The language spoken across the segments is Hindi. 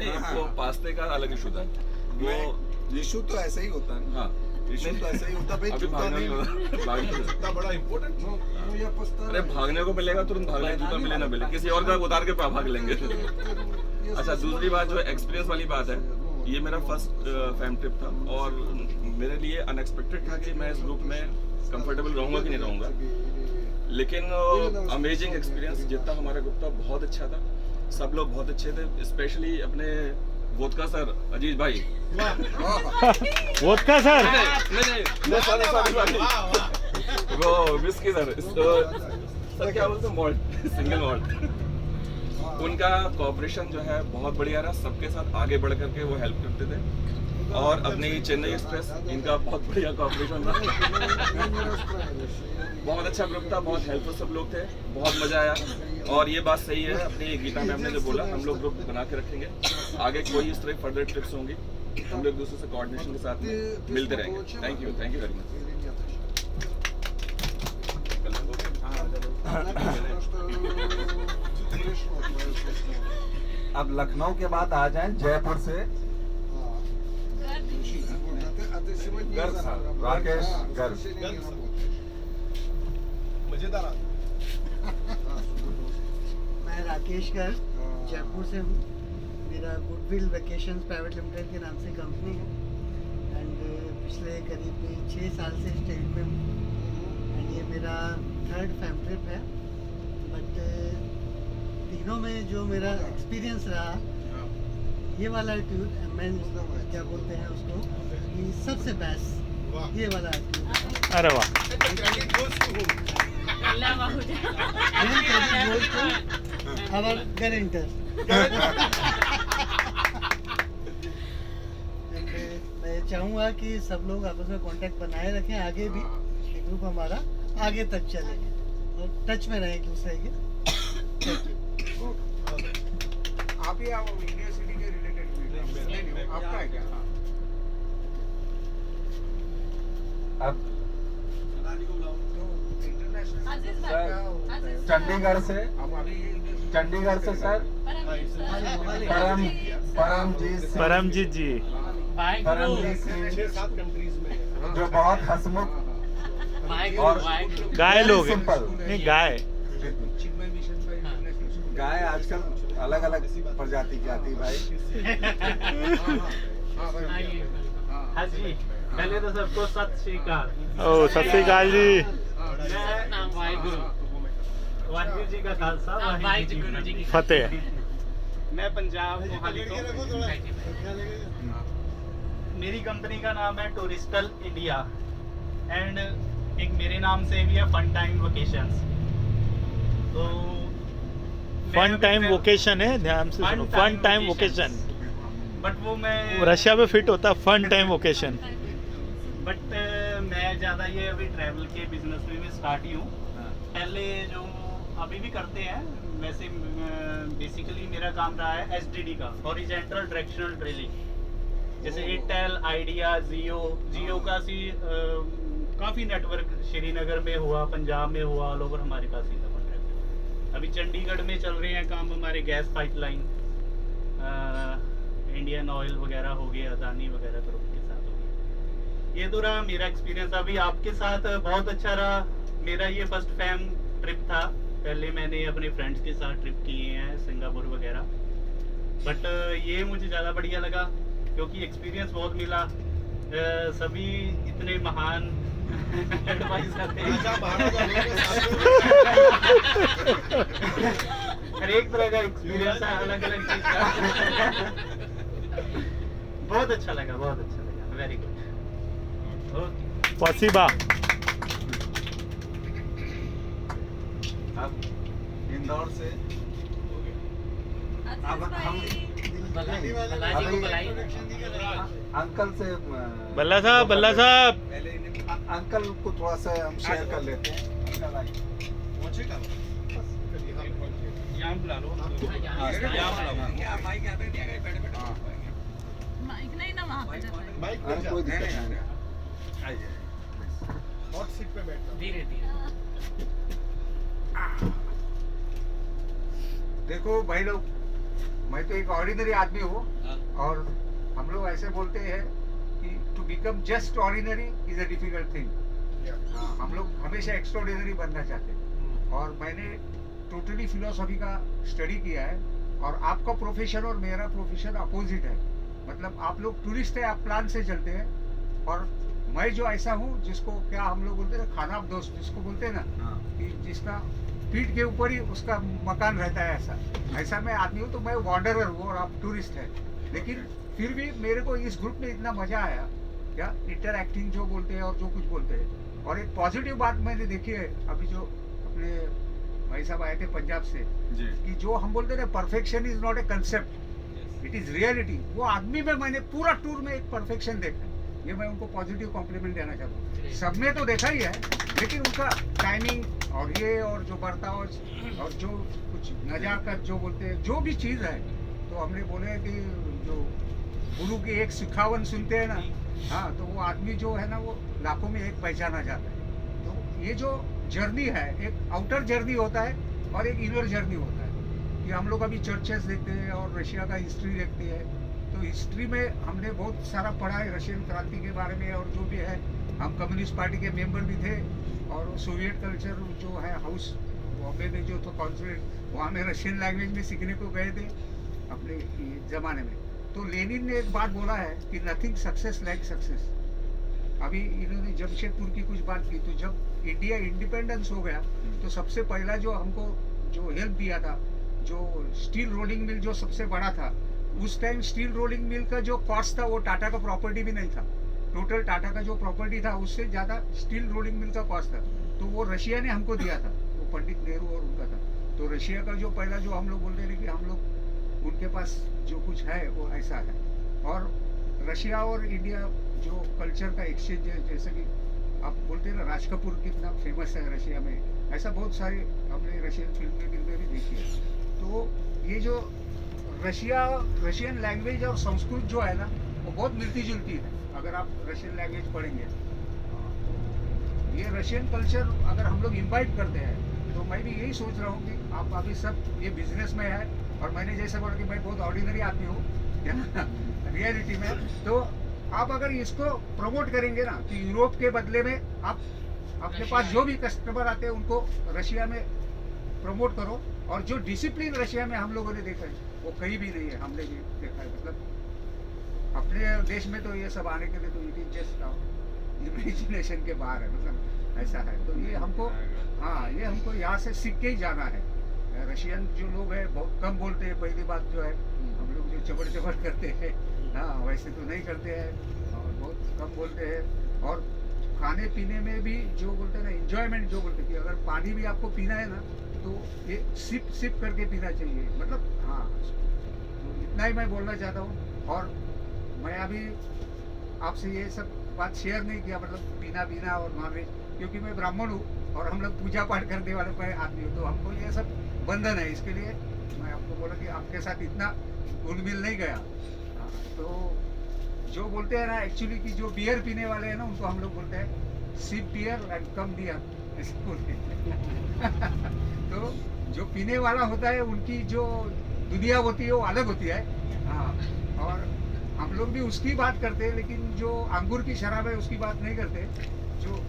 नहीं, वो पास्ते का अलग इशू था वो। इशू तो ऐसा ही होता है। हाँ, इशू तो ऐसा ही होता है भाई, अभी जूता भागना नहीं नहीं भागना जूता बड़ा इम्पोर्टेंट। अरे भागने को मिलेगा तुरंत भाग लेंगे, जूता मिले ना मिले किसी और का उतार के भाग लेंगे। अच्छा, दूसरी बात जो एक्सपीरियंस वाली बात है, ये मेरा फर्स्ट फैम ट्रिप था और मेरे लिए अनएक्सपेक्टेड था कि मैं इस ग्रुप में कंफर्टेबल रहूँगा कि नहीं रहूँगा, लेकिन अमेजिंग एक्सपीरियंस। जितना हमारा ग्रुप था बहुत अच्छा था, सब लोग बहुत अच्छे थे, स्पेशली अपने वोदका सर अजीज भाई। वोदका सर नहीं सॉरी वो विस्की सर, सर क्या बोलते हैं, मॉल्ट, सिंगल मॉल्ट। उनका कोऑपरेशन जो है बहुत बढ़िया रहा, सबके साथ आगे बढ़ करके वो हेल्प करते थे। और अपनी चेन्नई एक्सप्रेस, इनका बहुत बढ़िया कोऑपरेशन था। बहुत अच्छा ग्रुप था, बहुत हेल्पफुल सब लोग थे, बहुत मजा आया। और ये बात सही है अपनी गीता मैम ने जो बोला, हम लोग ग्रुप बना के रखेंगे, आगे कोई इस तरह फर्दर ट्रिप्स होंगी, हम लोग दूसरे से कोऑर्डिनेशन के साथ मिलते रहेंगे। Thank you very much. अब लखनऊ के बाद आ जाएं जयपुर से राकेश गर्ग। मजेदार। मैं राकेश गर्ग जयपुर से हूँ। मेरा गुडविल वेकेशंस प्राइवेट लिमिटेड के नाम से कंपनी है एंड पिछले करीब 6 साल से स्टेट में हूँ एंड ये मेरा 3rd फैम ट्रिप है। बट तीनों में जो मेरा एक्सपीरियंस रहा, ये वाला टूर मैं क्या बोलते हैं उसको, कि सबसे बेस्ट ये वाला टूर। अरे वाह, our guarantor। मैं चाहूँगा कि सब लोग आपस में कांटेक्ट बनाए रखें, आगे भी ये ग्रुप हमारा आगे तक चले और टच में रहें एक दूसरे के। आप ही आओ, इंडिया सिटी के रिलेटेड आपका है क्या? अब चंडीगढ़ से सर परमजीत जी छह-सात कंट्रीज में जो बहुत हंसमुख और गाय लोग हैं। सिंपल। नहीं गाय गाय आजकल अलग अलग प्रजाति की आती है भाई। हाँ जी, पहले तो सबको सत श्री अकाल। ओ सत श्री अकाल जी। मैं वाहिगुरु जी का खालसा, वाहिगुरु जी की फतेह। मैं पंजाब मोहाली तो। मेरी कंपनी का नाम है टूरिस्टल इंडिया एंड एक मेरे नाम से भी है फन टाइम वेकेशंस। तो फन टाइम वोकेशन है, ध्यान से सुनो, फन टाइम वोकेशन। बट वो मैं रशिया में फिट होता है फन टाइम वोकेशन। बट मैं ज़्यादा ये अभी ट्रैवल के बिजनेस में स्टार्ट ही हूँ। पहले जो अभी भी करते हैं, वैसे बेसिकली मेरा काम रहा है एसटीडी का, हॉरिजॉन्टल डायरेक्शनल ड्रिलिंग। जैसे एयरटेल, आइडिया, जियो का काफ़ी नेटवर्क श्रीनगर में हुआ, पंजाब में हुआ, ऑल ओवर हमारे पास ही था कॉन्ट्रैक्ट। अभी चंडीगढ़ में चल रहे हैं काम हमारे गैस पाइपलाइन, इंडियन ऑयल वगैरह हो गया, अदानी वगैरह ग्रुप के साथ हो गया। ये तो रहा मेरा एक्सपीरियंस। अभी आपके साथ बहुत अच्छा रहा। मेरा ये फर्स्ट फैम ट्रिप था, पहले मैंने अपने फ्रेंड्स के साथ ट्रिप किए हैं सिंगापुर वगैरह। बट ये मुझे ज़्यादा बढ़िया लगा क्योंकि एक्सपीरियंस बहुत मिला। सभी इतने महान एडवाइजर थे, हर एक तरह का एक्सपीरियंस है, अलग अलग चीज़ का। बहुत अच्छा लगा, बहुत अच्छा लगा, वेरी गुड। ओके, पॉसिबा। अब इंदौर से अब हम अंकल से बल्ला साहब अंकल को थोड़ा सा हम शेयर कर लेते हैं। अंकल आइए। यहाँ बुला लो, माइक नहीं ना वहाँ पे जाता है। बाइक अरे कोई दिक्कत नहीं है। आइए, हॉट सीट पे बैठना। धीरे धीरे। देखो भाई लोग, मैं तो एक ऑर्डिनरी आदमी हूँ और हम लोग ऐसे बोलते हैं कि to become just ordinary is a difficult thing. हम लोग हमेशा एक्स्ट्राऑर्डिनरी बनना चाहते हैं और मैंने टोटली फिलोसॉफी का स्टडी किया है और आपका प्रोफेशन और मेरा प्रोफेशन अपोजिट है। मतलब आप लोग टूरिस्ट है, आप प्लान से चलते हैं और मैं जो ऐसा हूँ जिसको क्या हम लोग बोलते हैं खाना दोस्त जिसको बोलते हैं ना कि जिसका पीठ के ऊपर ही उसका मकान रहता है, ऐसा मैं आदमी हूँ। तो मैं वॉन्डरर हूँ और आप टूरिस्ट है, लेकिन फिर भी मेरे को इस ग्रुप में इतना मजा आया क्या इंटरएक्टिंग जो बोलते हैं और जो कुछ बोलते हैं। और एक पॉजिटिव बात मैंने देखी है अभी जो अपने भाई साहब आए थे पंजाब से कि जो हम बोलते थे perfection is not a concept, it is reality. वो आदमी में मैंने पूरा टूर में एक परफेक्शन देखा, ये मैं उनको पॉजिटिव कॉम्प्लीमेंट देना चाहता हूँ। सबने तो देखा ही है, लेकिन उनका टाइमिंग और ये और जो बर्ताव और जो कुछ नजाकत जो बोलते हैं जो भी चीज़ है, तो हमने बोले कि जो गुरु की एक सिखावन सुनते हैं ना, हाँ, तो वो आदमी जो है ना वो लाखों में एक पहचाना जाता है। तो ये जो जर्नी है एक आउटर जर्नी होता है और एक इनर जर्नी होता है कि हम लोग अभी चर्चेस देखते हैं और रशिया का हिस्ट्री देखते हैं। तो हिस्ट्री में हमने बहुत सारा पढ़ा है रशियन क्रांति के बारे में और जो भी है। हम कम्युनिस्ट पार्टी के मेंबर भी थे और सोवियत कल्चर जो है हाउस बॉम्बे में जो तो कॉन्सुलेट वहाँ में रशियन लैंग्वेज में सीखने को गए थे अपने ज़माने में। तो लेनिन ने एक बात बोला है कि नथिंग सक्सेस लाइक सक्सेस। अभी इन्होंने जमशेदपुर की कुछ बात की, तो जब इंडिया इंडिपेंडेंस हो गया तो सबसे पहला जो हमको जो हेल्प दिया था, जो स्टील रोलिंग मिल जो सबसे बड़ा था, उस टाइम स्टील रोलिंग मिल का जो कॉस्ट था वो टाटा का प्रॉपर्टी भी नहीं था। टोटल टाटा का जो प्रॉपर्टी था उससे ज़्यादा स्टील रोलिंग मिल का कॉस्ट था, तो वो रशिया ने हमको दिया था, वो पंडित नेहरू और उनका था। तो रशिया का जो पहला जो हम लोग बोलते थे कि हम लोग उनके पास जो कुछ है वो ऐसा है। और रशिया और इंडिया जो कल्चर का एक्सचेंज है, जैसे कि आप बोलते हैं ना राज कपूर कितना फेमस है रशिया में, ऐसा बहुत सारे हमने रशियन फिल्म में भी देखी है। तो ये जो रशियन लैंग्वेज और संस्कृत जो है ना वो बहुत मिलती जुलती है अगर आप रशियन लैंग्वेज पढ़ेंगे। ये रशियन कल्चर अगर हम लोग इम्बाइब करते हैं तो मैं भी यही सोच रहा हूँ कि आप अभी सब ये बिजनेस में है और मैंने जैसे बोला कि मैं बहुत ऑर्डिनरी आदमी हूँ रियलिटी में, तो आप अगर इसको प्रमोट करेंगे ना तो यूरोप के बदले में आप अपने पास जो भी कस्टमर आते हैं उनको रशिया में प्रमोट करो। और जो डिसिप्लिन रशिया में हम लोगों ने देखा है वो कहीं भी नहीं है, हमने भी देखा है। मतलब अपने देश में तो ये सब आने के लिए तो इट इज जस्ट इमेजिनेशन के बाहर है, मतलब ऐसा है। तो ये हमको ये हमको यहाँ से सीख के ही जाना है। रशियन जो लोग हैं बहुत कम बोलते हैं, पहली बात जो है हम लोग जो चबड़ करते हैं वैसे तो नहीं करते हैं और बहुत कम बोलते हैं। और खाने पीने में भी जो बोलते हैं ना इंजॉयमेंट जो बोलते हैं कि अगर पानी भी आपको पीना है ना तो ये सिप करके पीना चाहिए। मतलब तो इतना ही मैं बोलना चाहता हूँ। और मैं अभी आपसे ये सब बात शेयर नहीं किया, मतलब पीना और नॉनवेज, क्योंकि मैं ब्राह्मण हूँ और हम लोग पूजा पाठ करने वाले आदमी हूँ, तो हमको ये सब बंधन है। इसके लिए मैं आपको बोला कि आपके साथ इतना घुल-मिल नहीं गया। तो जो बोलते हैं ना एक्चुअली कि जो बियर पीने वाले हैं ना उनको हम लोग बोलते हैं sip beer and come beer, ऐसे बोलते हैं। तो जो पीने वाला होता है उनकी जो दुनिया होती है वो अलग होती है। और हम लोग भी उसकी बात करते हैं, लेकिन जो अंगूर की शराब है उसकी बात नहीं करते। जो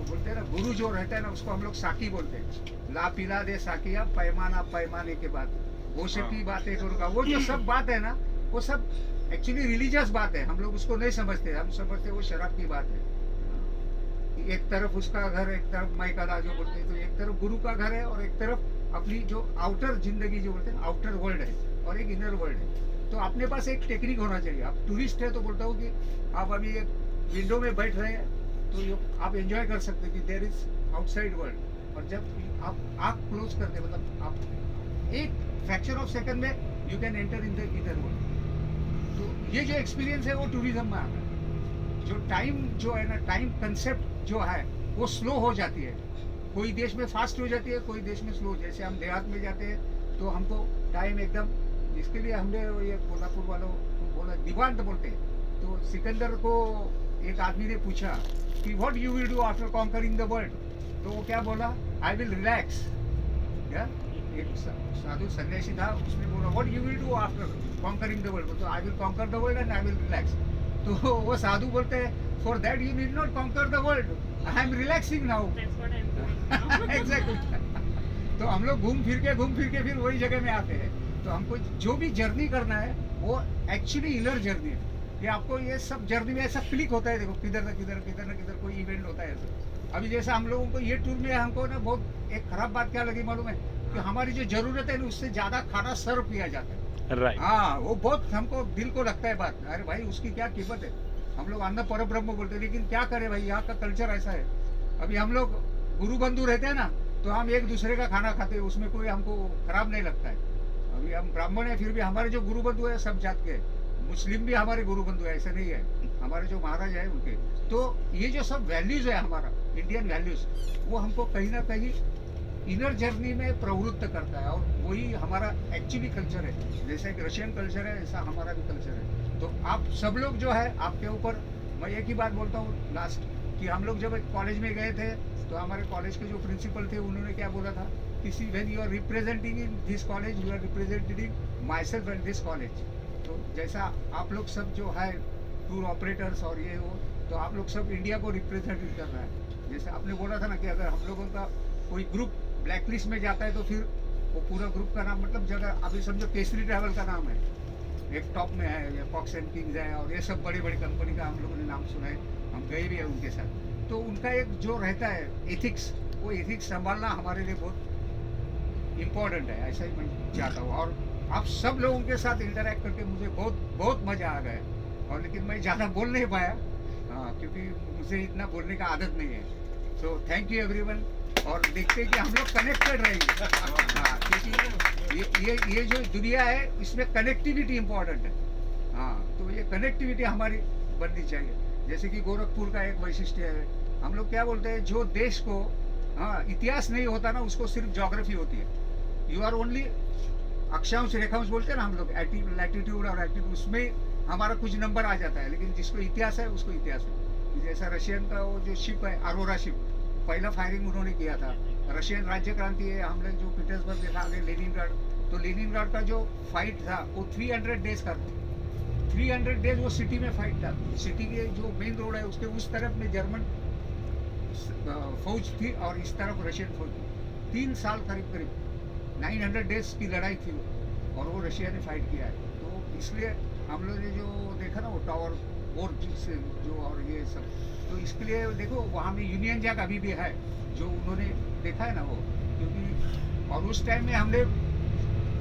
बोलते हैं ना गुरु जो रहता है ना उसको हम लोग साकी बोलते हैं। ला पिला दे साकिया पैमाना पैमाने के बाद होश की बातें करूँगा। वो जो सब बात है ना वो सब एक्चुअली रिलीजियस बात है, हम लोग उसको नहीं समझते। हम समझते वो शराब की बात है। एक तरफ उसका घर, एक तरफ माइकाला जो बोलते हैं, तो एक तरफ गुरु का घर है और एक तरफ अपनी जो आउटर जिंदगी जो बोलते हैं आउटर वर्ल्ड है और एक इनर वर्ल्ड है। तो अपने पास एक टेक्निक होना चाहिए। आप टूरिस्ट है तो बोलता हूँ कि आप अभी एक विंडो में बैठ रहे हैं तो आप एंजॉय कर सकते हैं कि देयर इज आउटसाइड वर्ल्ड। और जब आप आँख क्लोज करते मतलब आप एक फ्रैक्शन ऑफ सेकंड में you can enter in the inner world. तो ये जो एक्सपीरियंस है वो टूरिज्म में आता है। जो टाइम जो है ना टाइम कंसेप्ट जो है वो स्लो हो जाती है। कोई देश में फास्ट हो जाती है, कोई देश में स्लो। जैसे हम देहात में जाते हैं तो हमको टाइम एकदम, इसके लिए हमने ये कोल्हापुर वालों को बोला दिवांत बोलते हैं। तो सिकंदर को एक आदमी ने पूछा कि what you will do after conquering the world, तो वो क्या बोला, आई विल रिलैक्स। एक साधु सन्यासी था, उसने बोला what you will do after conquering the world, तो I will conquer the world and I will relax. तो वो साधु बोलते हैं for that you need not conquer the world, I am relaxing now. Exactly. तो हम लोग घूम फिर के फिर वही जगह में आते हैं। तो हमको जो भी जर्नी करना है वो एक्चुअली इनर जर्नी है। कि आपको ये सब जर्नी में ऐसा क्लिक होता है, देखो किधर ना किधर कोई इवेंट होता है ऐसा। अभी जैसा हम लोगों को ये टूर में हमको ना बहुत एक खराब बात क्या लगी मालूम है, कि हमारी जो जरूरत है ना उससे ज्यादा खाना सर्व किया जाता है। राइट। हाँ, वो बहुत हमको दिल को लगता है बात। अरे भाई उसकी क्या कीमत है, हम लोग अन्न पर ब्रह्म बोलते हैं, लेकिन क्या करें भाई, यहाँ का कल्चर ऐसा है। अभी हम लोग गुरु बंधु रहते हैं ना, तो हम एक दूसरे का खाना खाते हैं, उसमें कोई हमको खराब नहीं लगता है। अभी हम ब्राह्मण है, फिर भी हमारे जो गुरु बंधु है सब जात के, मुस्लिम भी हमारे गुरु बंधु है, ऐसा नहीं है। हमारे जो महाराज है उनके, तो ये जो सब वैल्यूज है हमारा इंडियन वैल्यूज, वो हमको कहीं ना कहीं इनर जर्नी में प्रवृत्त करता है, और वही हमारा एक्चुअली कल्चर है। जैसे एक रशियन कल्चर है, ऐसा हमारा भी कल्चर है। तो आप सब लोग जो है, आपके ऊपर मैं एक ही बात बोलता हूँ लास्ट, कि हम लोग जब कॉलेज में गए थे, तो हमारे कॉलेज के जो प्रिंसिपल थे उन्होंने क्या बोला था, किसी when you are representing in this college, you are representing myself and this college. तो जैसा आप लोग सब जो है टूर ऑपरेटर्स और ये वो, तो आप लोग सब इंडिया को रिप्रेजेंट कर रहा है। जैसे आपने बोला था ना कि अगर हम लोगों का कोई ग्रुप ब्लैक लिस्ट में जाता है, तो फिर वो पूरा ग्रुप का नाम, मतलब जगह अभी समझो केसरी ट्रैवल का नाम है, एक टॉप में है, या फॉक्स एंड किंग्स है, और ये सब बड़ी बड़ी कंपनी का हम लोगों ने नाम सुना है, हम गए भी है उनके साथ। तो उनका एक जो रहता है एथिक्स, वो एथिक्स संभालना हमारे लिए बहुत इम्पोर्टेंट है, ऐसा ही मैं चाहता हूँ। और आप सब लोगों के साथ इंटरेक्ट करके मुझे बहुत बहुत मज़ा आ गया। और लेकिन मैं ज़्यादा बोल नहीं पाया, हाँ, क्योंकि मुझे इतना बोलने का आदत नहीं है। सो थैंक यू एवरीवन, और देखते हैं कि हम लोग कनेक्टेड रहेंगे। हाँ, क्योंकि ये जो दुनिया है, इसमें कनेक्टिविटी इम्पोर्टेंट है। हाँ, तो ये कनेक्टिविटी हमारी बननी चाहिए। जैसे कि गोरखपुर का एक वैशिष्ट्य है, हम लोग क्या बोलते हैं, जो देश को, हाँ, इतिहास नहीं होता ना, उसको सिर्फ ज्योग्राफी होती है। यू आर ओनली अक्षांश रेखांश बोलते हैं ना हम लोग, लैटिट्यूड और एल्टीट्यूड, उसमें हमारा कुछ नंबर आ जाता है, लेकिन जिसको इतिहास है उसको इतिहास है। जैसा रशियन का वो जो शिप है, अरोरा शिप, पहला फायरिंग उन्होंने किया था। रशियन राज्य क्रांति है, हम लोग जो पीटर्सबर्ग देखा, आगे लेनिनग्राड, तो लेनिनग्राड का जो फाइट था वो 300 डेज का, 300 डेज वो सिटी में फाइट था। सिटी के जो मेन रोड है उसके उस तरफ में जर्मन फौज थी और इस तरफ रशियन फौज थी। 3 साल करीब 900 डेज की लड़ाई थी वो, और वो रशिया ने फाइट किया है। तो इसलिए हम लोग ने जो देखा ना वो टावर बोर्ड से जो, और ये सब, तो इसके लिए देखो वहाँ में यूनियन जैक अभी भी है, जो उन्होंने देखा है ना वो, क्योंकि और उस टाइम में हमने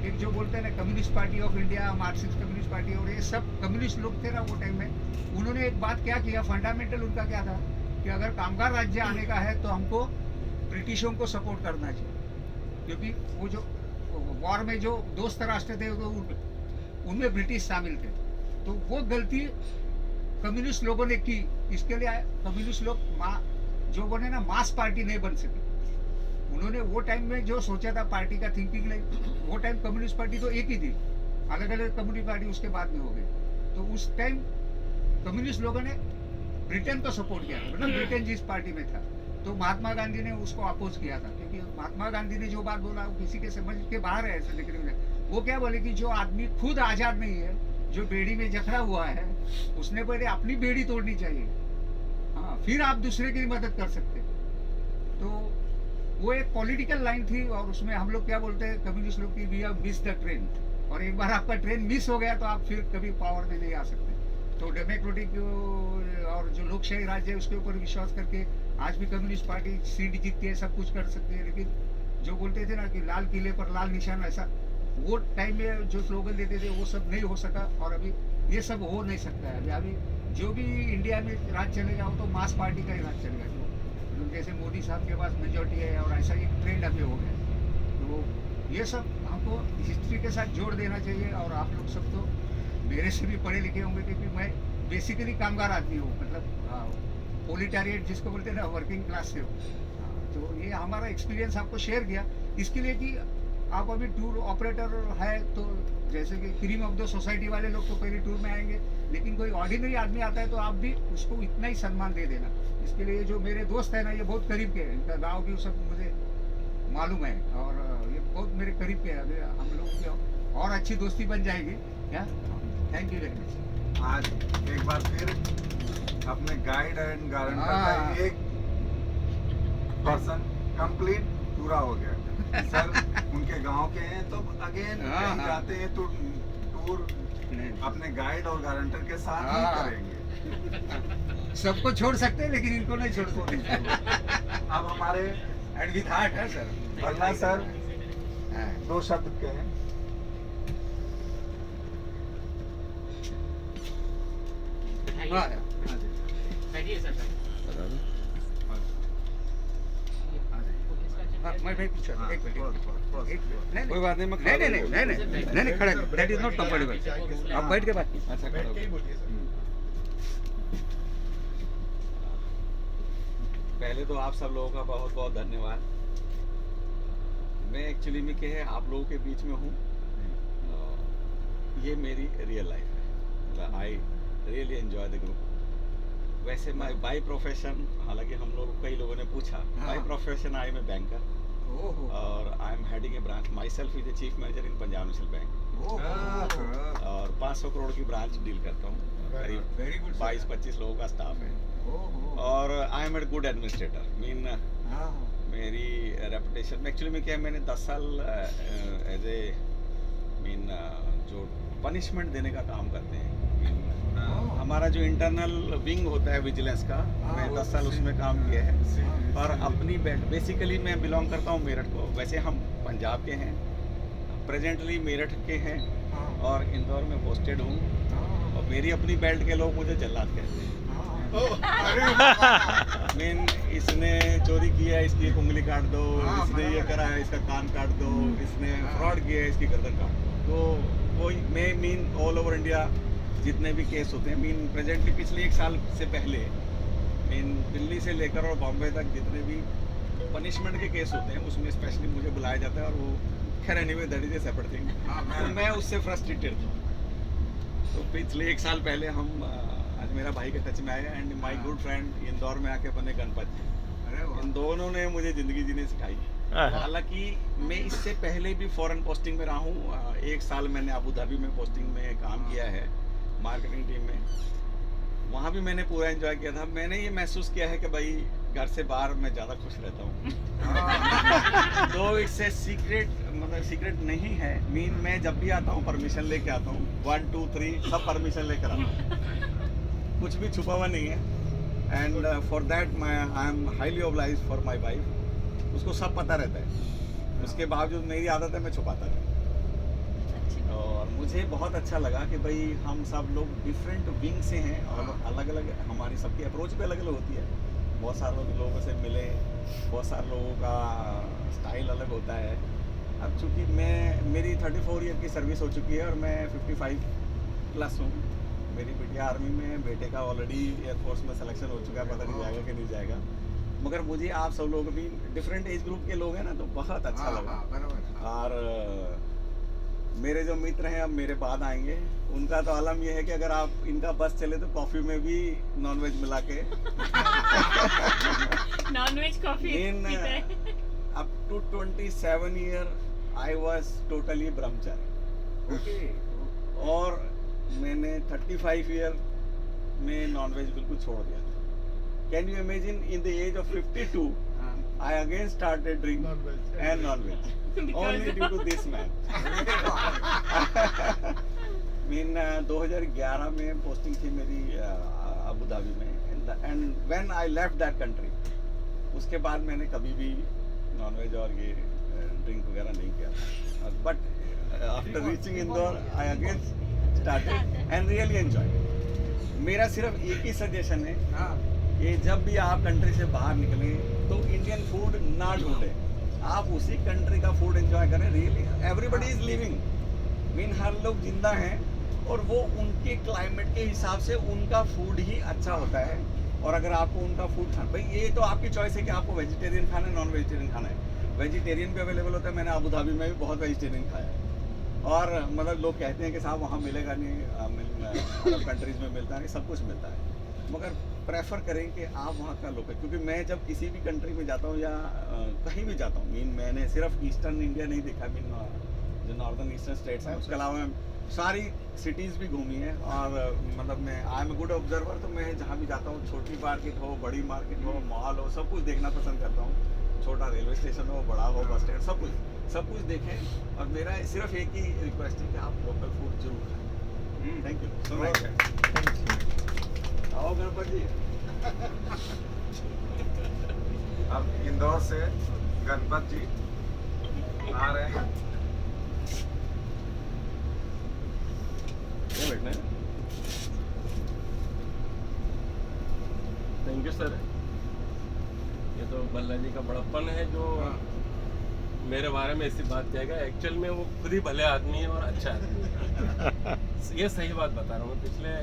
एक जो बोलते हैं ना communist party of India, Marxist communist party, और ये सब कम्युनिस्ट लोग थे ना वो टाइम में, उन्होंने एक बात क्या किया, फंडामेंटल उनका क्या था कि अगर कामगार राज्य आने का है तो हमको ब्रिटिशों को सपोर्ट करना चाहिए, क्योंकि वो जो वॉर में जो दोस्त राष्ट्र थे तो उनमें ब्रिटिश शामिल थे। तो वो गलती कम्युनिस्ट लोगों ने की। इसके लिए कम्युनिस्ट लोग जो बने ना मास पार्टी नहीं बन सके। उन्होंने वो टाइम में जो सोचा था पार्टी का थिंकिंग, वो टाइम कम्युनिस्ट पार्टी तो एक ही थी, अलग अलग कम्युनिस्ट पार्टी उसके बाद में हो गई। तो उस टाइम कम्युनिस्ट लोगों ने ब्रिटेन को सपोर्ट किया, मतलब ब्रिटेन जिस पार्टी में था, तो महात्मा गांधी ने उसको अपोज किया था, क्योंकि महात्मा गांधी ने जो बात बोला वो किसी के समझ के बाहर है ऐसे दिख रही है। वो क्या बोले कि जो आदमी खुद आजाद नहीं है, जो बेड़ी में जकड़ा हुआ है, उसने पहले अपनी बेड़ी तोड़नी चाहिए, हाँ, फिर आप दूसरे की मदद कर सकते। तो वो एक पॉलिटिकल लाइन थी, और उसमें हम लोग क्या बोलते हैं कम्युनिस्ट लोग की, we have miss the train, और एक बार आपका ट्रेन मिस हो गया तो आप फिर कभी पावर में नहीं आ सकते। तो डेमोक्रेटिक और जो लोकशाही राज्य है उसके ऊपर विश्वास करके आज भी कम्युनिस्ट पार्टी सीट जीतती है, सब कुछ कर सकती है। लेकिन जो बोलते थे ना कि लाल किले पर लाल निशान, ऐसा वो टाइम में जो स्लोगन देते थे वो सब नहीं हो सका, और अभी ये सब हो नहीं सकता है। अभी जो भी इंडिया में राज चलेगा वो तो मास पार्टी का ही राज चलेगा, जो जैसे मोदी साहब के पास मेजोरिटी है, और ऐसा एक ट्रेंड अभी हो गया। तो ये सब हमको हिस्ट्री के साथ जोड़ देना चाहिए। और आप लोग सब तो मेरे से भी पढ़े लिखे होंगे, क्योंकि मैं बेसिकली कामगार आदमी हूँ, मतलब प्रोलेटारिएट जिसको बोलते हैं ना, वर्किंग क्लास से हो। तो ये हमारा एक्सपीरियंस आपको शेयर किया, इसके लिए कि आप अभी टूर ऑपरेटर है, तो जैसे कि क्रीम ऑफ द सोसाइटी वाले लोग तो पहले टूर में आएंगे, लेकिन कोई ऑर्डिनरी आदमी आता है तो आप भी उसको इतना ही सम्मान दे देना। इसके लिए जो मेरे दोस्त है ना, ये बहुत करीब के हैं, इनका गाँव भी सब मुझे मालूम है, और ये बहुत मेरे करीब के हैं। हम लोग की और अच्छी दोस्ती बन जाएगी। Thank you very much. आज एक बार फिर अपने गाइड एंड गारंटर का एक पर्सन कंप्लीट पूरा हो गया। सर उनके गांव के हैं तो अगेन कहीं जाते हैं तो टूर अपने गाइड और गारंटर के साथ ही करेंगे। सबको छोड़ सकते हैं लेकिन इनको नहीं छोड़ सकते। अब हमारे एंड विद हार्ट है सर। पन्ना सर 2 शब्द कहें। मैं भाई पीछे एक मिनट। कोई बात नहीं, मैं नहीं खड़ा, दैट इज नॉट कंफर्टेबल। आप बैठ के बात कीजिए। अच्छा बैठ के ही बोलिए सर। पहले तो आप सब लोगों का बहुत बहुत धन्यवाद। मैं एक्चुअली में क्या है आप लोगों के बीच में हूँ। ये मेरी रियल लाइफ है। I really enjoy the group. वैसे मैं बाई प्रोफेशन, हालांकि हम लोग कई लोगों ने पूछा, by profession I am a banker और I am heading a branch. Myself is a chief manager in Punjab National Bank और 500 करोड़ की ब्रांच डील करता हूँ। करीब 22-25 लोगों का स्टाफ है और I am a good administrator. Mean मेरी रेपुटेशन में एक्चुअली में क्या है, मैंने 10 साल एज ए मीन जो पनिशमेंट देने का काम करते हैं। हमारा जो इंटरनल विंग होता है विजिलेंस का, मैं 10 साल उसमें काम किया है। और अपनी बेसिकली मैं बिलोंग करता हूँ मेरठ को। वैसे हम पंजाब के हैं, प्रेजेंटली मेरठ के हैं और इंदौर में पोस्टेड हूँ। और मेरी अपनी बेल्ट के लोग मुझे जल्लाद कहते हैं। मीन इसने चोरी किया है, इसकी एक उंगली काट दो, इसने ये करा है, इसका कान काट दो, इसने फ्रॉड किया है, इसकी गर्दन काट दो। तो वो मैं मीन ऑल ओवर इंडिया जितने भी केस होते हैं, मीन प्रेजेंटली पिछले 1 साल से पहले मीन दिल्ली से लेकर और बॉम्बे तक जितने भी पनिशमेंट के केस होते हैं उसमें स्पेशली मुझे बुलाया जाता है। और वो खैर anyway that is a separate thing. तो मैं उससे फ्रस्ट्रेटेड था। तो पिछले 1 साल पहले हम आज मेरा भाई के टच में आया and my good friend Indore में आके बने गणपत जी। इन दोनों ने मुझे ज़िंदगी जीने सिखाई। हालांकि मैं इससे पहले भी फॉरेन पोस्टिंग में रहा हूँ। 1 साल मैंने अबू धाबी में पोस्टिंग में काम किया है मार्केटिंग टीम में। वहाँ भी मैंने पूरा एंजॉय किया था। मैंने ये महसूस किया है कि भाई घर से बाहर मैं ज़्यादा खुश रहता हूँ। तो इससे सीक्रेट मतलब सीक्रेट नहीं है। मीन मैं जब भी आता हूँ परमिशन लेके आता हूँ, 1 2 3 सब परमिशन लेकर आता हूँ। कुछ भी छुपा हुआ नहीं है। And for that I am highly obliged for my wife. उसको सब पता रहता है, उसके बावजूद मेरी आदत है मैं छुपाता रहता हूँ। और मुझे बहुत अच्छा लगा कि भाई हम सब लोग डिफरेंट विंग से हैं और अलग अलग हमारी सबकी अप्रोच भी अलग अलग होती है। बहुत सारे लोगों से मिले, बहुत सारे लोगों का स्टाइल अलग होता है। अब चूँकि मेरी 34 ईयर की सर्विस हो चुकी है और मैं 55 प्लस हूँ। मेरी बिटिया आर्मी में, बेटे का ऑलरेडी एयरफोर्स में सिलेक्शन हो चुका है। पता नहीं जाएगा कि नहीं जाएगा, मगर मुझे आप सब लोग भी डिफरेंट एज ग्रुप के लोग हैं ना, तो बहुत अच्छा लगा। और मेरे जो मित्र हैं अब मेरे बाद आएंगे, उनका तो आलम ये है कि अगर आप इनका बस चले तो कॉफ़ी में भी नॉनवेज मिला के nonveg coffee up to 27 year I was totally brahmachari. और मैंने 35 ईयर में नॉनवेज बिल्कुल छोड़ दिया था। Can you imagine in the age of 52 I again started drink and non-veg only due to this man. Mean 2011 में पोस्टिंग थी मेरी अबू धाबी में and when I left that country, उसके बाद मैंने कभी भी नॉनवेज और ये ड्रिंक वगैरह नहीं किया था। But after reaching Indore I again started and really enjoy. मेरा सिर्फ एक ही सजेशन है कि जब भी आप कंट्री से बाहर निकलें तो इंडियन फूड ना ढूंढें, आप उसी कंट्री का फूड एंजॉय करें। Really everybody is living, mean हर लोग जिंदा हैं और वो उनके क्लाइमेट के हिसाब से उनका फूड ही अच्छा होता है। और अगर आपको उनका फूड खाना, भाई ये तो आपकी चॉइस है कि आपको वेजिटेरियन खाना है नॉन वेजिटेरियन खाना है। वेजिटेरियन भी अवेलेबल होता है। मैंने अबू धाबी में भी बहुत वेजिटेरियन खाया है। और मतलब लोग कहते हैं कि साहब वहाँ मिलेगा नहीं, अरब कंट्रीज में मिलता है, सब कुछ मिलता है। मगर प्रेफर करें कि आप वहाँ का लोकल, क्योंकि मैं जब किसी भी कंट्री में जाता हूँ या कहीं भी जाता हूँ, मीन मैंने सिर्फ ईस्टर्न इंडिया नहीं देखा, मीन जो नॉर्दर्न ईस्टर्न स्टेट्स हैं उसके अलावा मैं सारी सिटीज़ भी घूमी है। और मतलब मैं आई एम गुड ऑब्जर्वर, तो मैं जहाँ भी जाता हूँ, छोटी मार्केट हो, बड़ी मार्केट हो, मॉल हो, सब कुछ देखना पसंद करता हूँ। छोटा रेलवे स्टेशन हो, बड़ा हो, बस स्टैंड, सब कुछ देखें। और मेरा सिर्फ एक ही रिक्वेस्ट है कि आप लोकल फूड जरूर खाएं। Thank you so much. आओ गणपत जी। अब इंदौर से गणपत जी आ रहे हैं। बैठना है। Thank you sir. ये तो बल्ला जी का बड़प्पन है जो मेरे बारे में ऐसी बात कहेगा। एक्चुअल में वो खुद ही भले आदमी है और अच्छा आदमी है। ये सही बात बता रहा हूँ। पिछले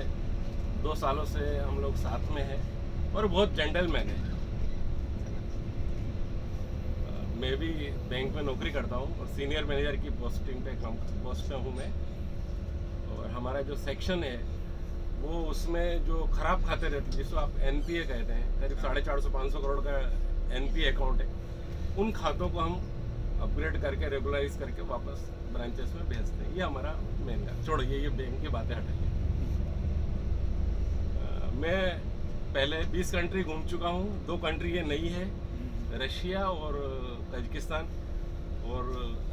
2 सालों से हम लोग साथ में हैं और बहुत जेंटलमैन है। मैं भी बैंक में नौकरी करता हूँ और सीनियर मैनेजर की पोस्टिंग पे पोस्ट पे हूँ मैं। और हमारा जो सेक्शन है वो उसमें जो खराब खाते रहते हैं, जिसको आप एनपीए कहते हैं, करीब 450-500 करोड़ का एनपीए अकाउंट है, उन खातों को हम अपग्रेड करके रेगुलराइज करके वापस ब्रांचेस में भेजते हैं। ये हमारा मेन है। छोड़िए ये बैंक की बातें हटाइए। मैं पहले 20 कंट्री घूम चुका हूँ। 2 कंट्री ये नई है, रशिया और कजाकिस्तान। और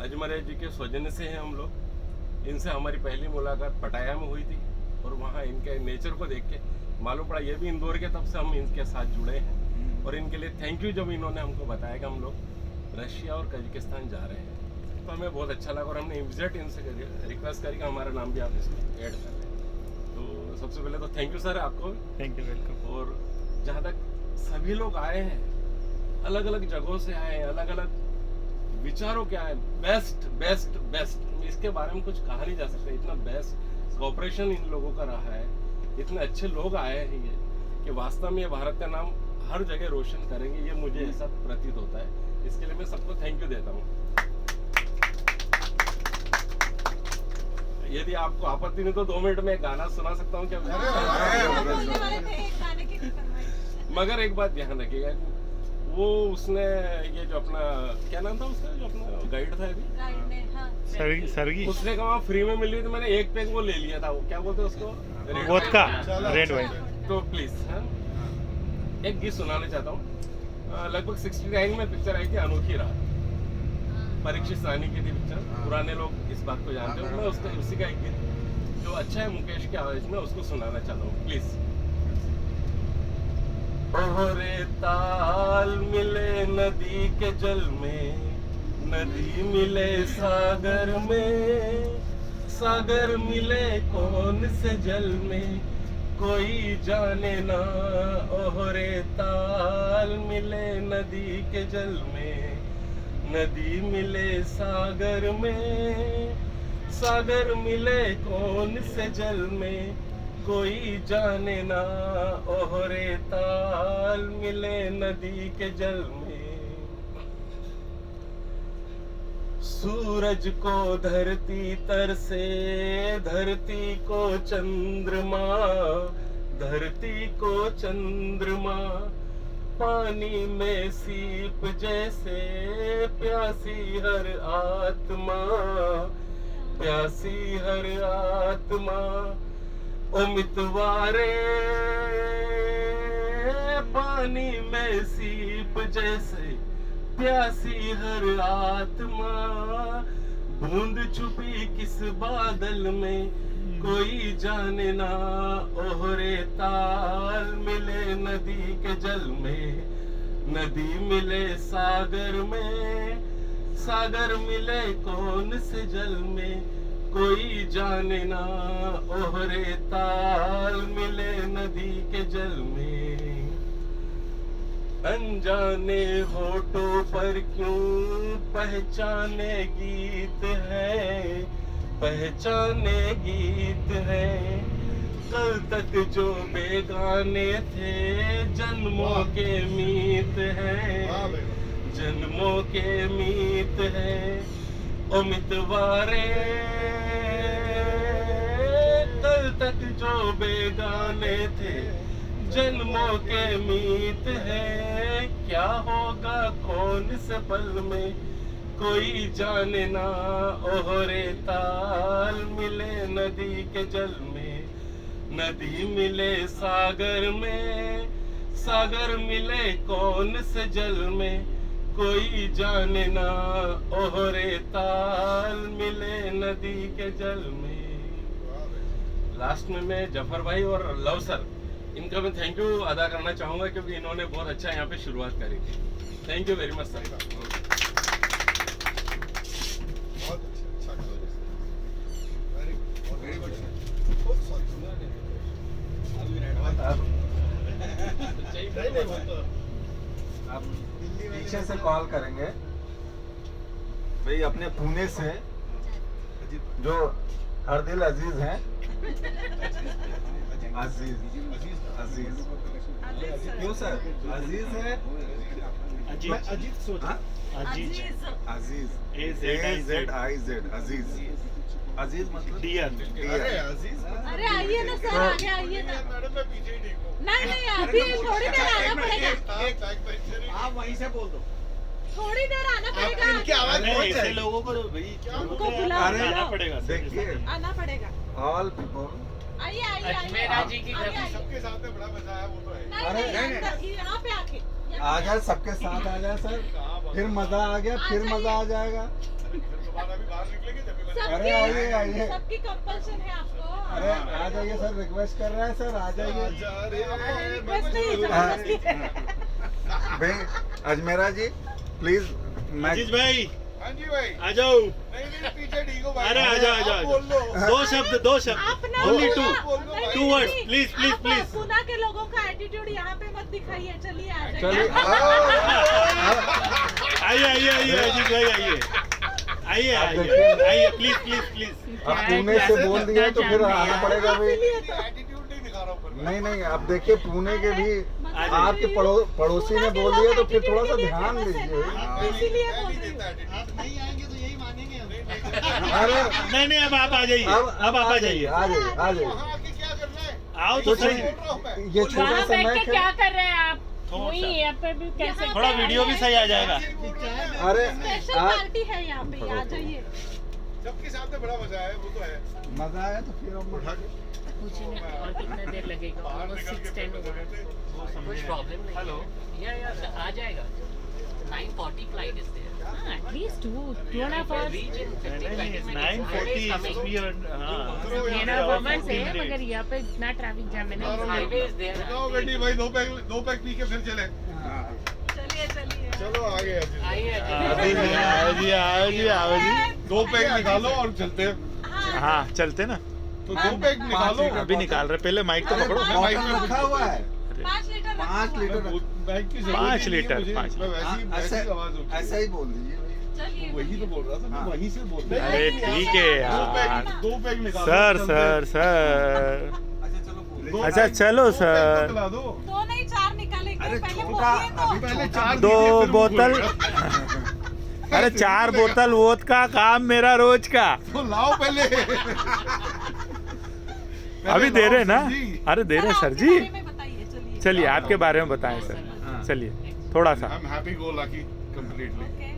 अजमर जी के सौजन्य से हैं हम लोग। इनसे हमारी पहली मुलाकात पटाया में हुई थी और वहाँ इनके नेचर को देख के मालूम पड़ा ये भी इंदौर के, तब से हम इनके साथ जुड़े हैं। और इनके लिए थैंक यू जब इन्होंने हमको बताया कि हम लोग रशिया और कजाकिस्तान जा रहे हैं, तो हमें बहुत अच्छा लगा। और हमने इमीडिएट इनसे रिक्वेस्ट करी कि हमारा नाम भी आप इसमें ऐड कर लें। तो सबसे पहले तो थैंक यू सर आपको। Thank you, welcome. और जहाँ तक सभी लोग आए हैं, अलग अलग जगहों से आए हैं, अलग अलग विचारों के आए, बेस्ट बेस्ट बेस्ट, इसके बारे में कुछ कहा नहीं जा सकता। इतना बेस्ट कोऑपरेशन इन लोगों का रहा है, इतने अच्छे लोग आए हैं ये कि वास्तव में ये भारत का नाम हर जगह रोशन करेंगे, ये मुझे ऐसा प्रतीत होता है। इसके लिए मैं सबको थैंक यू देता हूँ। यदि आपको आपत्ति नहीं तो 2 मिनट में एक गाना सुना सकता हूँ क्या? बोलने वाले थे एक गाने की फरमाइश। मगर एक बात ध्यान रखिएगा, वो उसने ये जो अपना क्या नाम था उसका, जो अपना गाइड था अभी, गाइड ने, हाँ, सरगी उसने कहा फ्री में मिली, तो मैंने एक पैक वो ले लिया था। वो क्या बोलते हैं उसको, वोदका, रेड वाइन। तो प्लीज एक गीत सुनाना चाहता हूँ। लगभग 69 में पिक्चर आई थी अनोखी रात, परीक्षित सानी की थी पिक्चर। पुराने लोग इस बात को जानते हैं। मैं उसका उसी का एक गीत जो अच्छा है मुकेश की आवाज में, उसको सुनाना चाहता हूँ प्लीज। ओहरे ताल मिले नदी के जल में, नदी मिले सागर में, सागर मिले कौन से जल में, कोई जाने ना। ओहरे ताल मिले नदी के जल में, नदी मिले सागर में, सागर मिले कौन से जल में, कोई जाने ना। ओहरे ताल मिले नदी के जल में। सूरज को धरती तरसे, धरती को चंद्रमा, धरती को चंद्रमा, पानी में सीप जैसे प्यासी हर आत्मा, प्यासी हर आत्मा। ओ मितवारे पानी में सीप जैसे प्यासी हर आत्मा, बूंद छुपी किस बादल में, कोई जाने ना। ओहरे ताल मिले नदी के जल में, नदी मिले सागर में, सागर मिले कौन से जल में, कोई जाने ना। ओहरे ताल मिले नदी के जल में। अनजाने होठों पर क्यों पहचाने गीत है, पहचाने गीत है। कल तक जो बेगाने थे, जन्मों के मीत है, जन्मों के मीत है। ओ मितवारे कल तक जो बेगाने थे, जन्मों के मीत है, क्या होगा कौन से पल में कोई जाने ना। ओहरे ताल मिले नदी के जल में, नदी मिले सागर में, सागर मिले कौन से जल में कोई जाने ना। ओहरे ताल मिले नदी के जल में। लास्ट में मैं जफर भाई और लव सर, इनका मैं थैंक यू अदा करना चाहूंगा क्योंकि इन्होंने बहुत अच्छा यहाँ पे शुरुआत करी थी। Thank you very much sir. बहुत अच्छा वेरी गुड सॉरी नहीं वो तो अब पीछे से कॉल करेंगे भाई अपने पुणे से जो हर दिल अजीज हैं। अजीज अजीज क्यों सर अजीज है? अजीत सोच अजीज अजीज AZIZ अजीज अजीज मतलब डियर। अरे अजीज अरे आइए ना सर, आगे आइए ना। मैडम मैं पीछे ही ठीक हूँ। नहीं अभी थोड़ी देर आना पड़ेगा, आप वहीं से बोल दो। थोड़ी देर आना पड़ेगा। इनकी आवाज नहीं, बहुत ऐसे जाएगी। लोगों को तो भाई उनको बुलाओ, अरे, आना पड़ेगा सर। देखिए आना पड़ेगा। ऑल पीपल आइए आइए अजमेरा जी की आइए, आइए। सबके साथ में बड़ा मजा आया वो तो है। नहीं अरे, नहीं, नहीं, अंदर, यहाँ पे आके आ जाए सबके साथ आ जाए सर, फिर मजा आ गया, फिर मजा आ जाएगा। फिर दोबारा भी बाहर निकलेंगे जब भी मजा अरे आइए आइए, सबकी कंपल्सन है आपको। अरे आ जाइए सर, रिक्वेस्ट कर रहा है सर, आ जाइए। अरे रिक्वेस्ट नहीं, जबरदस्ती है। भाई अजमेरा जी प्लीज मैं अजीज भाई हाँ जी भाई आ जाओ। नहीं नहीं पीछे ठीक हो भाई। अरे आ जाओ, आ जाओ, आप आ बोल लो। दो शब्द आप ना ओनली बोलो, टू नहीं, टू वर्ड्स नहीं, प्लीज प्लीज आप प्लीज। पुणे के लोगों का एटीट्यूड यहाँ पे मत दिखाइए। चलिए आ चलिए जाइए। आइए आइए आइए अजीज भाई आइए आइए आप आइए देखिए। आइए प्लीज प्लीज प्लीज। अब पुणे से बोल दिया तो फिर आना पड़ेगा भाई। एटीट्यूड नहीं दिखा रहा हूँ पर नहीं नहीं, अब देखिए पुणे के भी जाइए। आपके पड़ोसी ने बोल दिया तो फिर थोड़ा सा ध्यान दीजिए। इसीलिए बोल रही हूँ। आप नहीं आएंगे तो यही मानेंगे हम। अरे नहीं अब आप आ जाइए, अब आप आ जाइए। आ जाइए आ जाइए। वहाँ आके क्या करना है? आओ तो कुछ सही। नहीं, बोल रहा हूँ मैं। ये छोटा वहाँ सा बैठ के मैच क्या है। कर रहे हैं आप? थोड़ा वही सा। यहाँ पे भी कैसे थोड़ा वीडियो भी सही आ जाएगा। अरे स्पेशल पार्टी है यहाँ पे, आ जाइए। सबके साथ में बड़ा मजा आया वो तो है। मजा आया तो फिर हम उठा के और कितना देर लगेगा? बाहर Almost निकल के 6:10 फोटो होगा। लेते। कुछ प्रॉब्लम नहीं। हेलो या आ जाएगा। 9:40 flight is there. At least 2.5 hours. Reach in 50 नहीं 20 9:40 परफॉर्मेंस है मगर यहाँ पे इतना ट्रैफिक जाम है ना। Highway is there. बताओ गड्डी भाई दो पैक पी के फिर चले। चलिए चलिए। चलो आगे अजीत। आइए अभी नहीं आओ जी आओ जी आओ जी। दो पैक निकालो और चलते हैं। हाँ चलते ना, तो दो पैक निकालो। अभी निकाल रहे, पहले माइक तो अरे पकड़ो। बॉटल रखा हुआ है 5 लीटर 5 लीटर। बैग की जरूरत 5 ही नहीं है लीटर, मुझे। 5 मैं वैसी आवाज होती है। ऐसा ही बोल दीजिए भाई। चलिए। वही तो बोल रहा था मैं, वहीं से बोल रहा अरे ठीक है यार। दो पैक निकालो। सर चलते हैं। सर सर दो अच्छा पैक- चलो दो पैक सर। तो दिला दो। 2 नहीं 4 निकालेंगे। अरे पहले छोटा बोलिए तो। अभी पहले छोटा 4 दो बोतल अरे 4 बोतल वोद का काम मेरा रोज का। तो लाओ पहले। अभी दे रहे हैं ना? जी। अरे दे रहे हैं सर आपके जी। बारे में बताइए, चलिए। चलिए आपके बारे में बताएं सर, चलिए थोड़ा सा। I'm happy go lucky completely. Okay.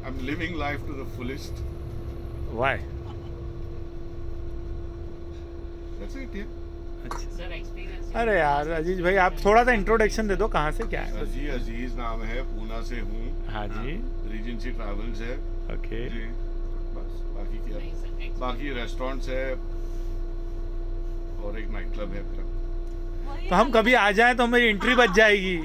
I'm living life to the fullest. Why That's it, yeah. Sir experience. अरे यार अजीज भाई आप थोड़ा सा इंट्रोडक्शन दे दो, कहाँ से क्या है। जी अजीज नाम है, पूना से हूँ। हाँ जी रीजेंसी ट्रैवल्स है। ओके। जी बस बाकी क्या, बाकी रेस्टोरेंट्स है और एक नाइट क्लब है मेरा। तो हम कभी आ जाएं तो हमारी एंट्री बच जाएगी।